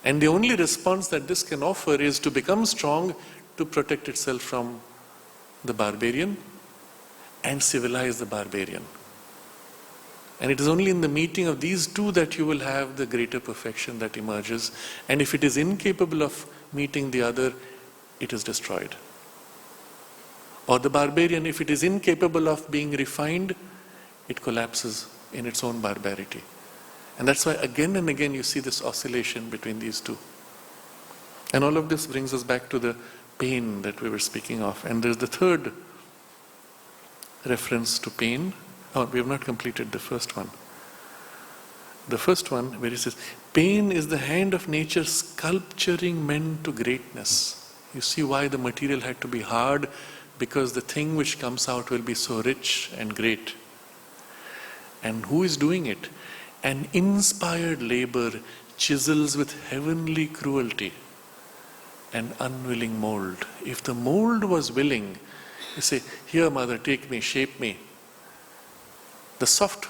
And the only response that this can offer is to become strong, to protect itself from the barbarian and civilize the barbarian. And it is only in the meeting of these two that you will have the greater perfection that emerges. And if it is incapable of meeting the other, it is destroyed. Or the barbarian, if it is incapable of being refined, it collapses in its own barbarity. And that's why again and again you see this oscillation between these two. And all of this brings us back to the pain that we were speaking of. And there's the third reference to pain. Oh, we have not completed the first one. The first one where he says, pain is the hand of nature sculpturing men to greatness. You see why the material had to be hard, because the thing which comes out will be so rich and great. And who is doing it? An inspired labor chisels with heavenly cruelty an unwilling mold. If the mold was willing, you say, here mother, take me, shape me. The soft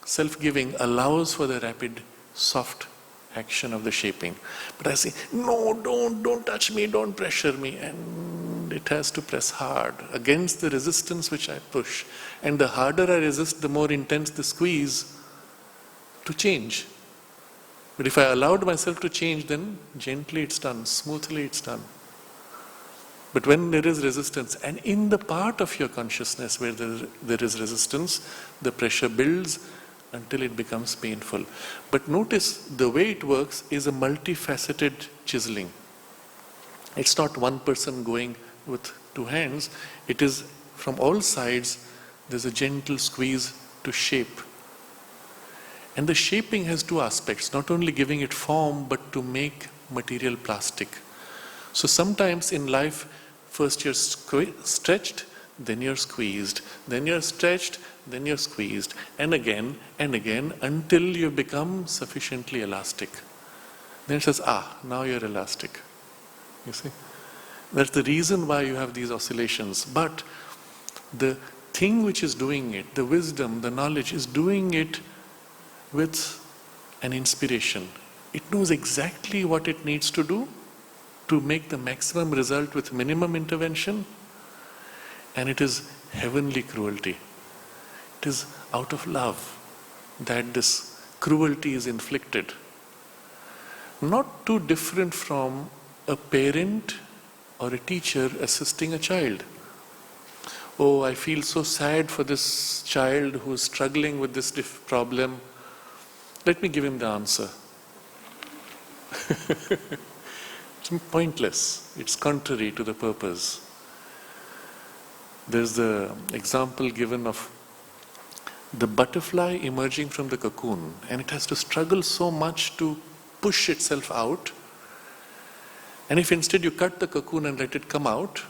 self-giving allows for the rapid, soft action of the shaping. But I say, no, don't touch me, don't pressure me. And it has to press hard against the resistance which I push. And the harder I resist, the more intense the squeeze to change. But if I allowed myself to change, then gently it's done, smoothly it's done. But when there is resistance, and in the part of your consciousness where there is resistance, the pressure builds until it becomes painful. But notice the way it works is a multifaceted chiseling. It's not one person going with two hands. It is from all sides, there's a gentle squeeze to shape. And the shaping has two aspects, not only giving it form, but to make material plastic. So sometimes in life, first you're stretched, then you're squeezed, then you're stretched, then you're squeezed, and again, until you become sufficiently elastic. Then it says, now you're elastic. You see? That's the reason why you have these oscillations. But the thing which is doing it, the wisdom, the knowledge, is doing it with an inspiration. It knows exactly what it needs to do to make the maximum result with minimum intervention. And it is heavenly cruelty. It is out of love that this cruelty is inflicted. Not too different from a parent or a teacher assisting a child. Oh, I feel so sad for this child who is struggling with this problem. Let me give him the answer. It's pointless. It's contrary to the purpose. There's the example given of the butterfly emerging from the cocoon, and it has to struggle so much to push itself out. And if instead you cut the cocoon and let it come out,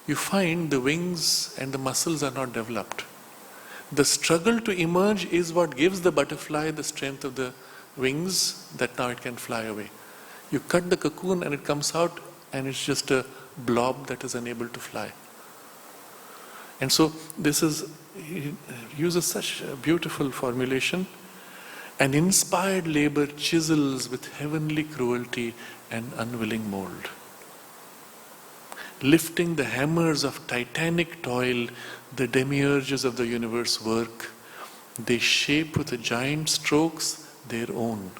you find the wings and the muscles are not developed. The struggle to emerge is what gives the butterfly the strength of the wings that now it can fly away. You cut the cocoon and it comes out and it's just a blob that is unable to fly. And so he uses such a beautiful formulation. An inspired labor chisels with heavenly cruelty and unwilling mold. Lifting the hammers of titanic toil, the demiurges of the universe work. They shape with the giant strokes their own.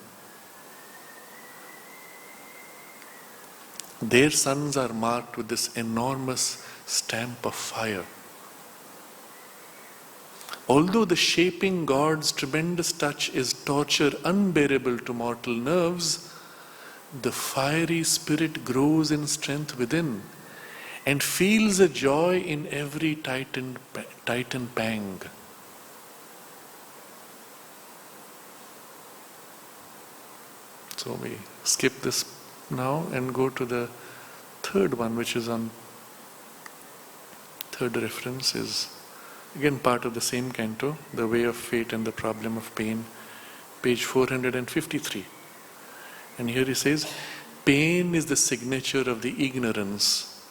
Their suns are marked with this enormous stamp of fire. Although the shaping God's tremendous touch is torture unbearable to mortal nerves, the fiery spirit grows in strength within and feels a joy in every titan pang. So we skip this now and go to the third one, which is on third reference, is again part of the same canto, The Way of Fate and the Problem of Pain, page 453. And here he says, pain is the signature of the ignorance,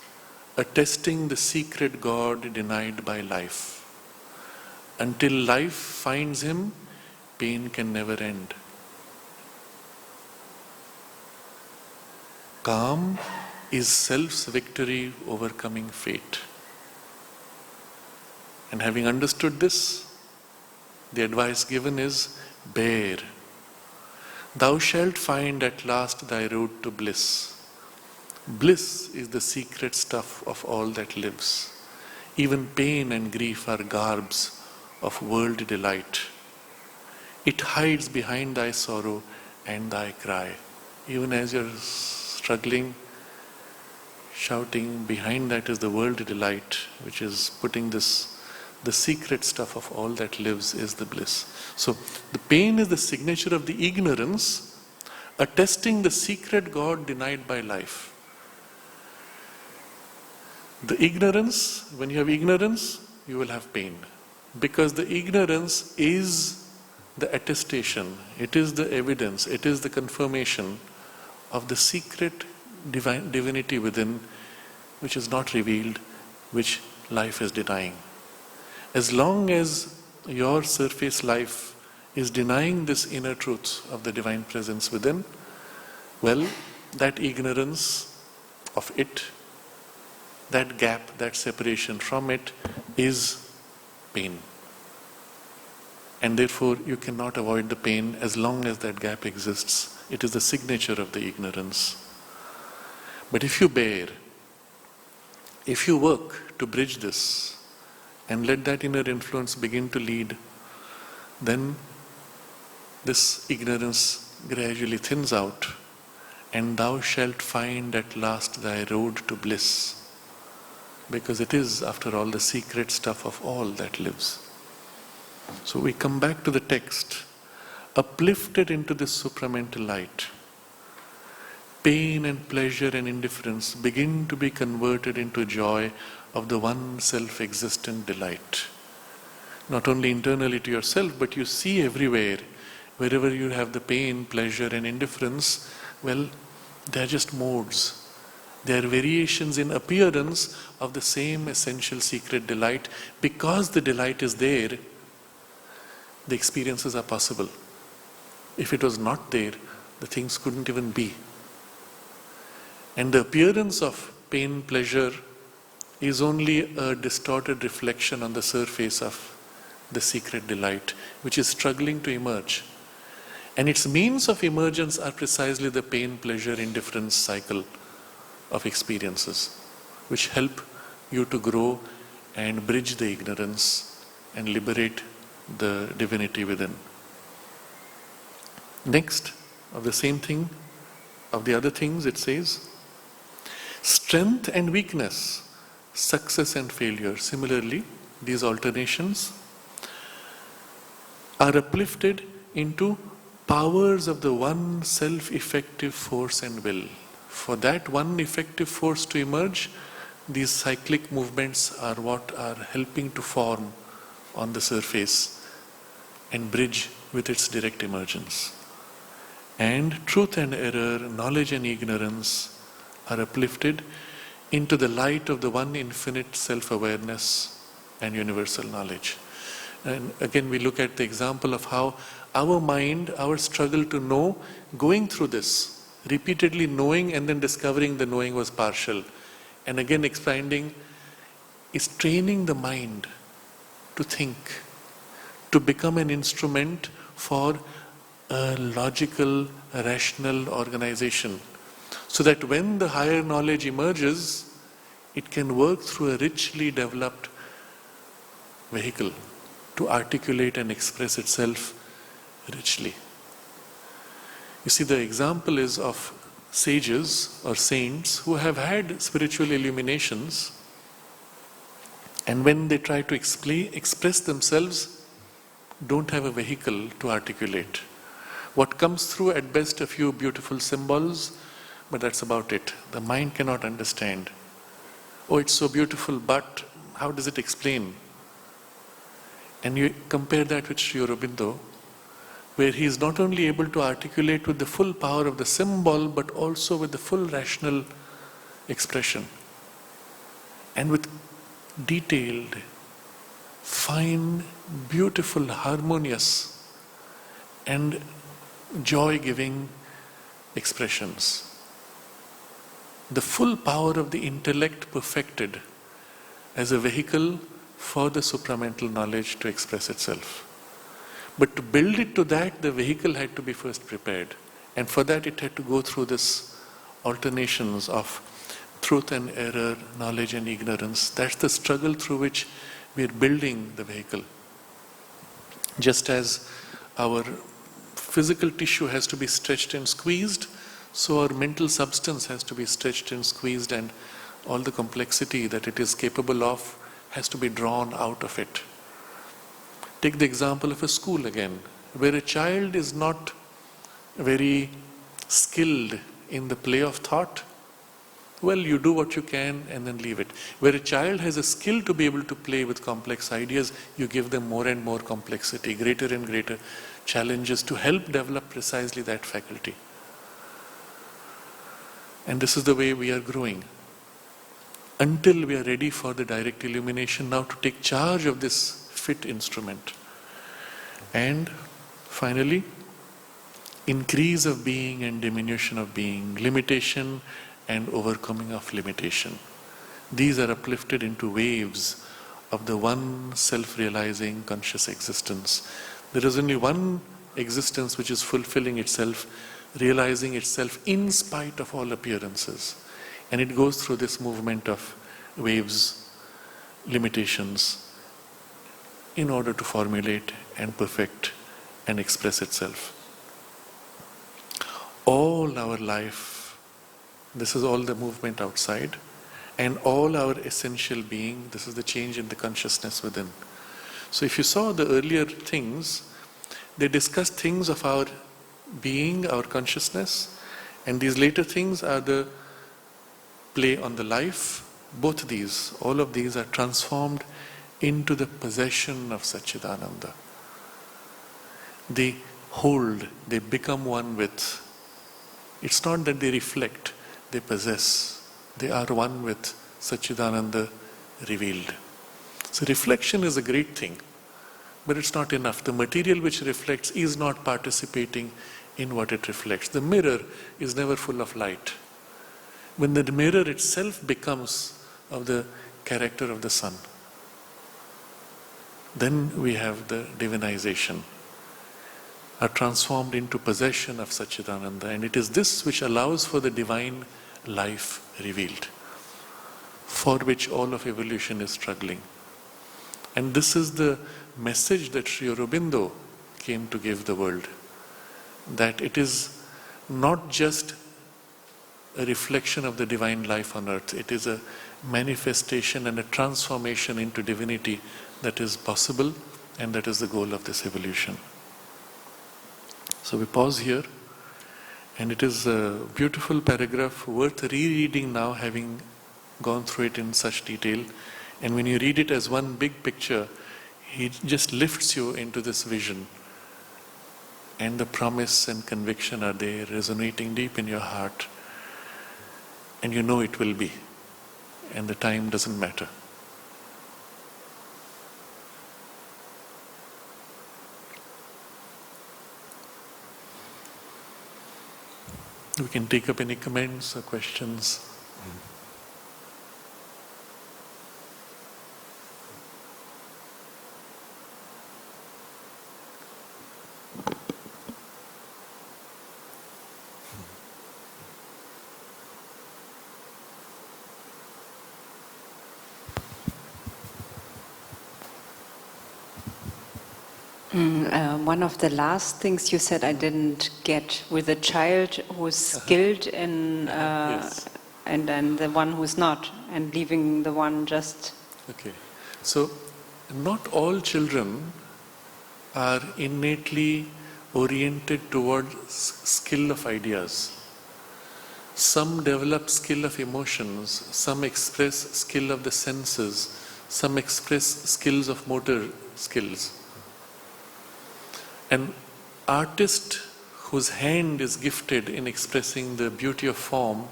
attesting the secret God denied by life. Until life finds him, pain can never end. Calm is self's victory overcoming fate. And having understood this, the advice given is, bear. Thou shalt find at last thy road to bliss. Bliss is the secret stuff of all that lives. Even pain and grief are garbs of world delight. It hides behind thy sorrow and thy cry. Even as you're struggling, shouting, behind that is the world delight, which is putting this, the secret stuff of all that lives is the bliss. So the pain is the signature of the ignorance, attesting the secret God denied by life. The ignorance, when you have ignorance, you will have pain. Because the ignorance is the attestation, it is the evidence, it is the confirmation of the secret divinity within, which is not revealed, which life is denying. As long as your surface life is denying this inner truth of the divine presence within, well, that ignorance of it, that gap, that separation from it is pain. And therefore you cannot avoid the pain as long as that gap exists. It is the signature of the ignorance. But if you bear, if you work to bridge this, and let that inner influence begin to lead, then this ignorance gradually thins out, and thou shalt find at last thy road to bliss, because it is, after all, the secret stuff of all that lives. So we come back to the text. Uplifted into this supramental light, pain and pleasure and indifference begin to be converted into joy of the one self-existent delight. Not only internally to yourself, but you see everywhere, wherever you have the pain, pleasure and indifference, well, they are just modes. They are variations in appearance of the same essential secret delight. Because the delight is there, the experiences are possible. If it was not there, the things couldn't even be. And the appearance of pain, pleasure is only a distorted reflection on the surface of the secret delight, which is struggling to emerge. And its means of emergence are precisely the pain, pleasure, indifference cycle of experiences, which help you to grow and bridge the ignorance and liberate the divinity within. Next, of the same thing, of the other things, it says, strength and weakness, success and failure. Similarly, these alternations are uplifted into powers of the one self-effective force and will. For that one effective force to emerge, these cyclic movements are what are helping to form on the surface and bridge with its direct emergence. And truth and error, knowledge and ignorance are uplifted into the light of the one infinite self-awareness and universal knowledge. And again, we look at the example of how our mind, our struggle to know, going through this, repeatedly knowing and then discovering the knowing was partial, and again expanding, is training the mind to think, to become an instrument for a logical, rational organization, so that when the higher knowledge emerges, it can work through a richly developed vehicle to articulate and express itself richly. You see, the example is of sages or saints who have had spiritual illuminations, and when they try to express themselves, don't have a vehicle to articulate. What comes through at best a few beautiful symbols, but that's about it. The mind cannot understand. Oh, it's so beautiful, but how does it explain? And you compare that with Sri Aurobindo, where he is not only able to articulate with the full power of the symbol, but also with the full rational expression. And with detailed, fine, beautiful, harmonious, and joy-giving expressions. The full power of the intellect perfected as a vehicle for the supramental knowledge to express itself. But to build it to that, the vehicle had to be first prepared. And for that it had to go through this alternations of truth and error, knowledge and ignorance. That's the struggle through which we are building the vehicle. Just as our physical tissue has to be stretched and squeezed, so our mental substance has to be stretched and squeezed, and all the complexity that it is capable of has to be drawn out of it. Take the example of a school again, where a child is not very skilled in the play of thought. Well, you do what you can and then leave it. Where a child has a skill to be able to play with complex ideas, you give them more and more complexity, greater and greater challenges to help develop precisely that faculty. And this is the way we are growing. Until we are ready for the direct illumination, now to take charge of this fit instrument. And finally, increase of being and diminution of being, limitation and overcoming of limitation. These are uplifted into waves of the one self-realizing conscious existence. There is only one existence which is fulfilling itself, realizing itself in spite of all appearances. And it goes through this movement of waves, limitations, in order to formulate and perfect and express itself. All our life, this is all the movement outside, and all our essential being, this is the change in the consciousness within. So if you saw the earlier things, they discuss things of our being, our consciousness, and these later things are the play on the life. Both these, all of these are transformed into the possession of Satchidananda. They hold, they become one with. It's not that they reflect, they possess. They are one with Satchidananda revealed. So reflection is a great thing, but it's not enough. The material which reflects is not participating in what it reflects. The mirror is never full of light. When the mirror itself becomes of the character of the sun, then we have the divinization, are transformed into possession of Satchidananda, and it is this which allows for the divine life revealed, for which all of evolution is struggling. And this is the message that Sri Aurobindo came to give the world, that it is not just a reflection of the divine life on earth, it is a manifestation and a transformation into divinity that is possible, and that is the goal of this evolution. So we pause here, and it is a beautiful paragraph worth rereading now, having gone through it in such detail. And when you read it as one big picture, he just lifts you into this vision, and the promise and conviction are there, resonating deep in your heart, and you know it will be, and the time doesn't matter. We can take up any comments or questions. One of the last things you said I didn't get, with a child who's skilled in, Yes. and then the one who's not, and leaving the one just... Okay. So, not all children are innately oriented towards skill of ideas. Some develop skill of emotions, some express skill of the senses, some express skills of motor skills. An artist whose hand is gifted in expressing the beauty of form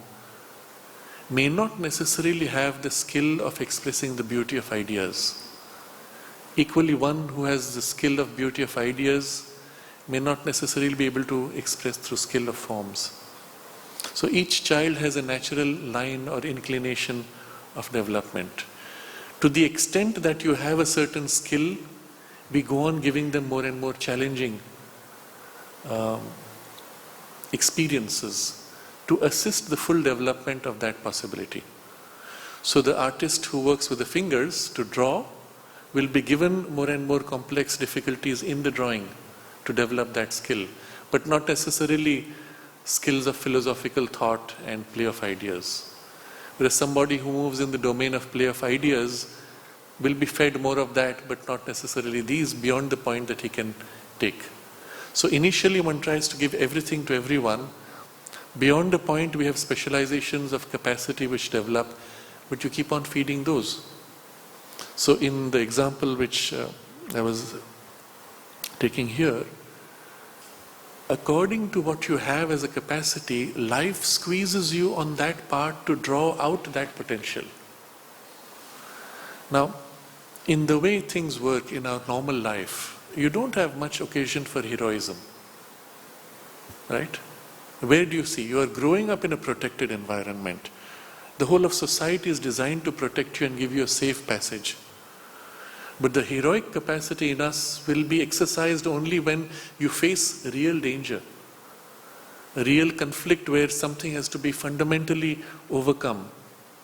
may not necessarily have the skill of expressing the beauty of ideas. Equally, one who has the skill of beauty of ideas may not necessarily be able to express through skill of forms. So each child has a natural line or inclination of development. To the extent that you have a certain skill, we go on giving them more and more challenging experiences to assist the full development of that possibility. So the artist who works with the fingers to draw will be given more and more complex difficulties in the drawing to develop that skill, but not necessarily skills of philosophical thought and play of ideas. Whereas somebody who moves in the domain of play of ideas will be fed more of that, but not necessarily these, beyond the point that he can take. So initially one tries to give everything to everyone. Beyond the point we have specializations of capacity which develop, but you keep on feeding those. So in the example which I was taking here, according to what you have as a capacity, life squeezes you on that part to draw out that potential. Now, in the way things work in our normal life, you don't have much occasion for heroism, right? Where do you see? You are growing up in a protected environment. The whole of society is designed to protect you and give you a safe passage. But the heroic capacity in us will be exercised only when you face real danger, a real conflict where something has to be fundamentally overcome,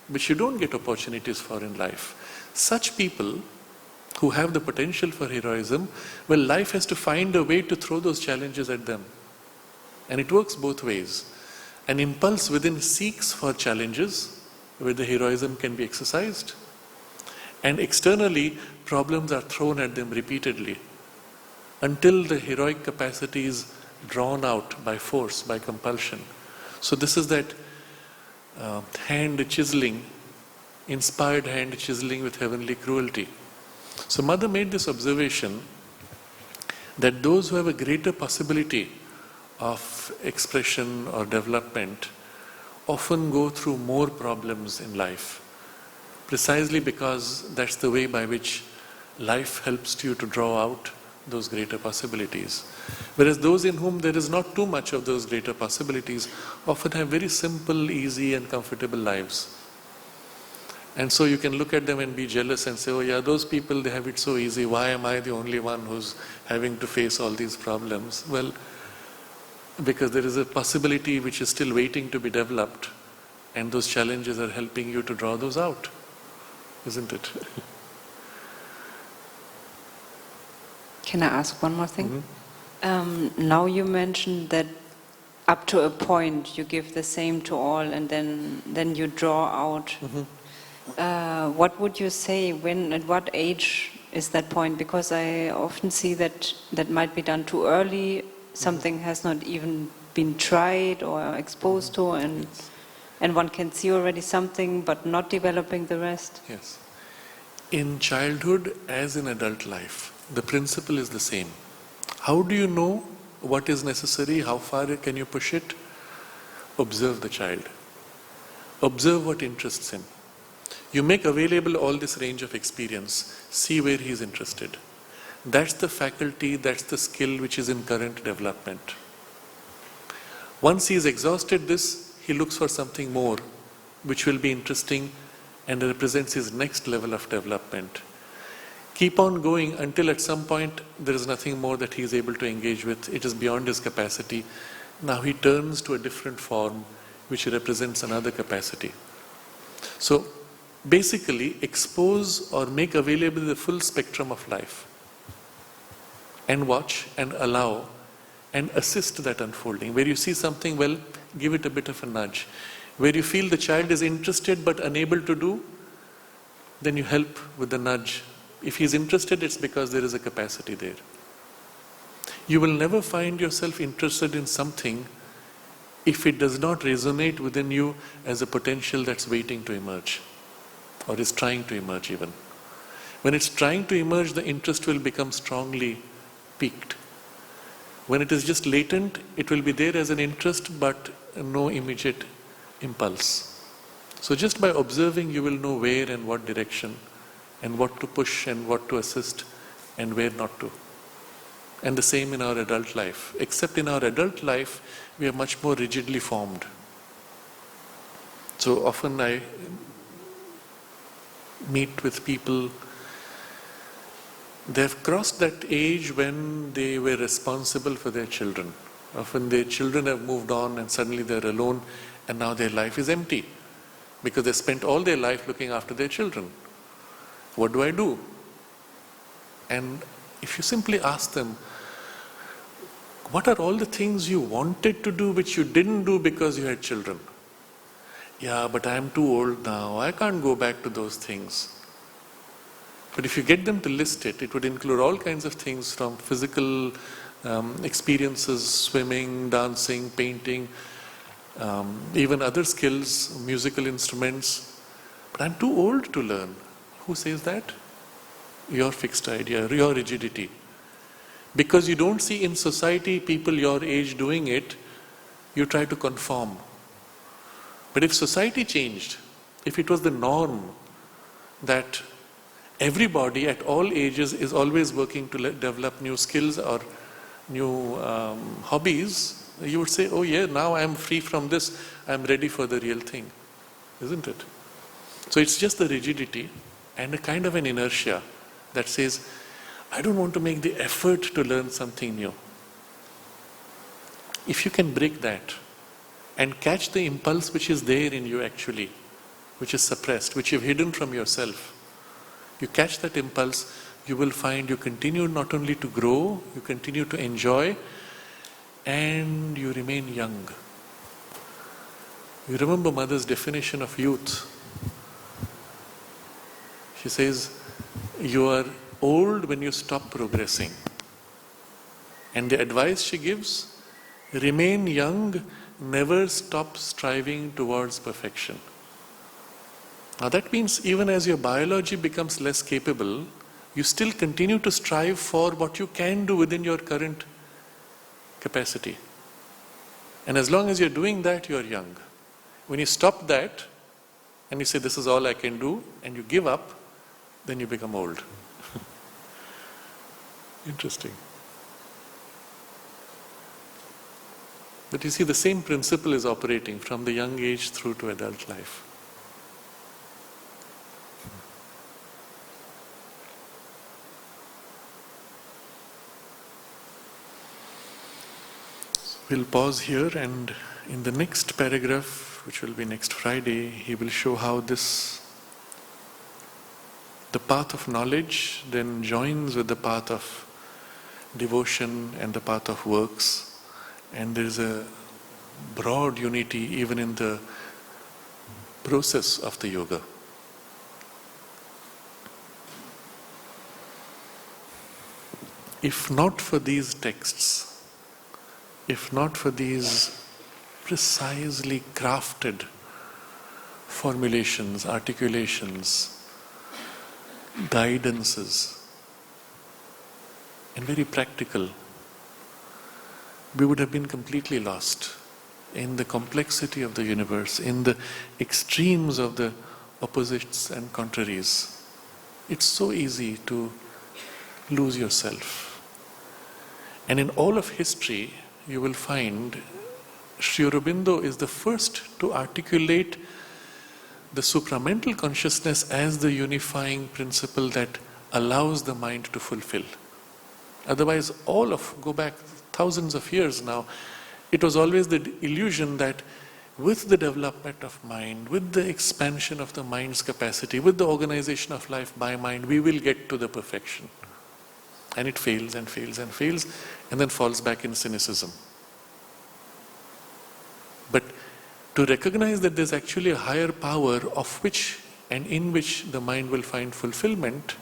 which you don't get opportunities for in life. Such people who have the potential for heroism, well, life has to find a way to throw those challenges at them. And it works both ways. An impulse within seeks for challenges where the heroism can be exercised, and externally, problems are thrown at them repeatedly until the heroic capacity is drawn out by force, by compulsion. So this is that hand chiseling, inspired hand chiseling with heavenly cruelty. So Mother made this observation that those who have a greater possibility of expression or development often go through more problems in life, precisely because that's the way by which life helps you to draw out those greater possibilities. Whereas those in whom there is not too much of those greater possibilities often have very simple, easy and comfortable lives. And so you can look at them and be jealous and say, oh yeah, those people, they have it so easy. Why am I the only one who's having to face all these problems? Well, because there is a possibility which is still waiting to be developed, and those challenges are helping you to draw those out, isn't it? Can I ask one more thing? Now you mentioned that up to a point you give the same to all, and then you draw out. What would you say, when, at what age is that point? Because I often see that might be done too early, something has not even been tried or exposed to, and one can see already something but not developing the rest. Yes. In childhood as in adult life, the principle is the same. How do you know what is necessary? How far can you push it? Observe the child. Observe what interests him. You make available all this range of experience. See where he is interested. That's the faculty, that's the skill which is in current development. Once he has exhausted this, he looks for something more which will be interesting and represents his next level of development. Keep on going until at some point there is nothing more that he is able to engage with. It is beyond his capacity. Now he turns to a different form which represents another capacity. So basically expose or make available the full spectrum of life, and watch and allow and assist that unfolding. Where you see something, well, give it a bit of a nudge. Where you feel the child is interested but unable to do, then you help with the nudge. If he's interested, it's because there is a capacity there. You will never find yourself interested in something if it does not resonate within you as a potential that's waiting to emerge, or is trying to emerge even. When it's trying to emerge, the interest will become strongly peaked. When it is just latent, it will be there as an interest but no immediate impulse. So just by observing, you will know where and what direction, and what to push and what to assist and where not to. And the same in our adult life. Except in our adult life, we are much more rigidly formed. So often I meet with people, they have crossed that age when they were responsible for their children. Often their children have moved on and suddenly they're alone, and now their life is empty because they spent all their life looking after their children. What do I do? And if you simply ask them, what are all the things you wanted to do which you didn't do because you had children? Yeah, but I am too old now. I can't go back to those things. But if you get them to list it, it would include all kinds of things from physical experiences, swimming, dancing, painting, even other skills, musical instruments. But I'm too old to learn. Who says that? Your fixed idea, your rigidity. Because you don't see in society people your age doing it, you try to conform. But if society changed, if it was the norm that everybody at all ages is always working to develop new skills or new hobbies, you would say, oh yeah, now I'm free from this, I'm ready for the real thing, isn't it? So it's just the rigidity and a kind of an inertia that says, I don't want to make the effort to learn something new. If you can break that and catch the impulse which is there in you actually, which is suppressed, which you've hidden from yourself, you catch that impulse, you will find you continue not only to grow, you continue to enjoy, and you remain young. You remember Mother's definition of youth. She says, you are old when you stop progressing. And the advice she gives, remain young, never stop striving towards perfection. Now that means even as your biology becomes less capable, you still continue to strive for what you can do within your current capacity. And as long as you're doing that, you're young. When you stop that, and you say, this is all I can do, and you give up, then you become old. Interesting. But you see, the same principle is operating from the young age through to adult life. We'll pause here, and in the next paragraph, which will be next Friday, he will show how the path of knowledge then joins with the path of devotion and the path of works, and there is a broad unity even in the process of the yoga. If not for these texts, if not for these precisely crafted formulations, articulations, guidances, and very practical, we would have been completely lost in the complexity of the universe, in the extremes of the opposites and contraries. It's so easy to lose yourself. And in all of history, you will find Sri Aurobindo is the first to articulate the supramental consciousness as the unifying principle that allows the mind to fulfill. Otherwise, go back thousands of years now, it was always the illusion that with the development of mind, with the expansion of the mind's capacity, with the organization of life by mind, we will get to the perfection. And it fails and fails and fails, and then falls back in cynicism. But to recognize that there's actually a higher power of which and in which the mind will find fulfillment,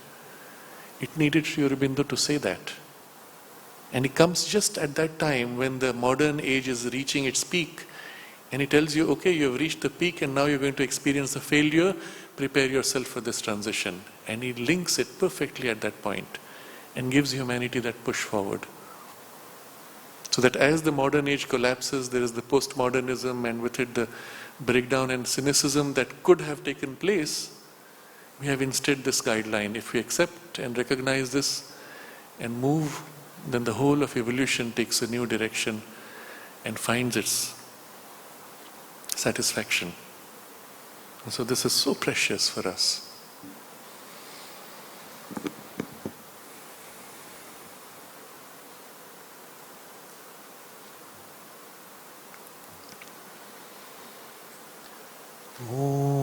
it needed Sri Aurobindo to say that. And he comes just at that time when the modern age is reaching its peak, and he tells you, okay, you have reached the peak and now you're going to experience the failure, prepare yourself for this transition. And he links it perfectly at that point and gives humanity that push forward. So that as the modern age collapses, there is the postmodernism, and with it the breakdown and cynicism that could have taken place. We have instead this guideline. If we accept and recognize this and move, then the whole of evolution takes a new direction and finds its satisfaction. And so this is so precious for us. Oh.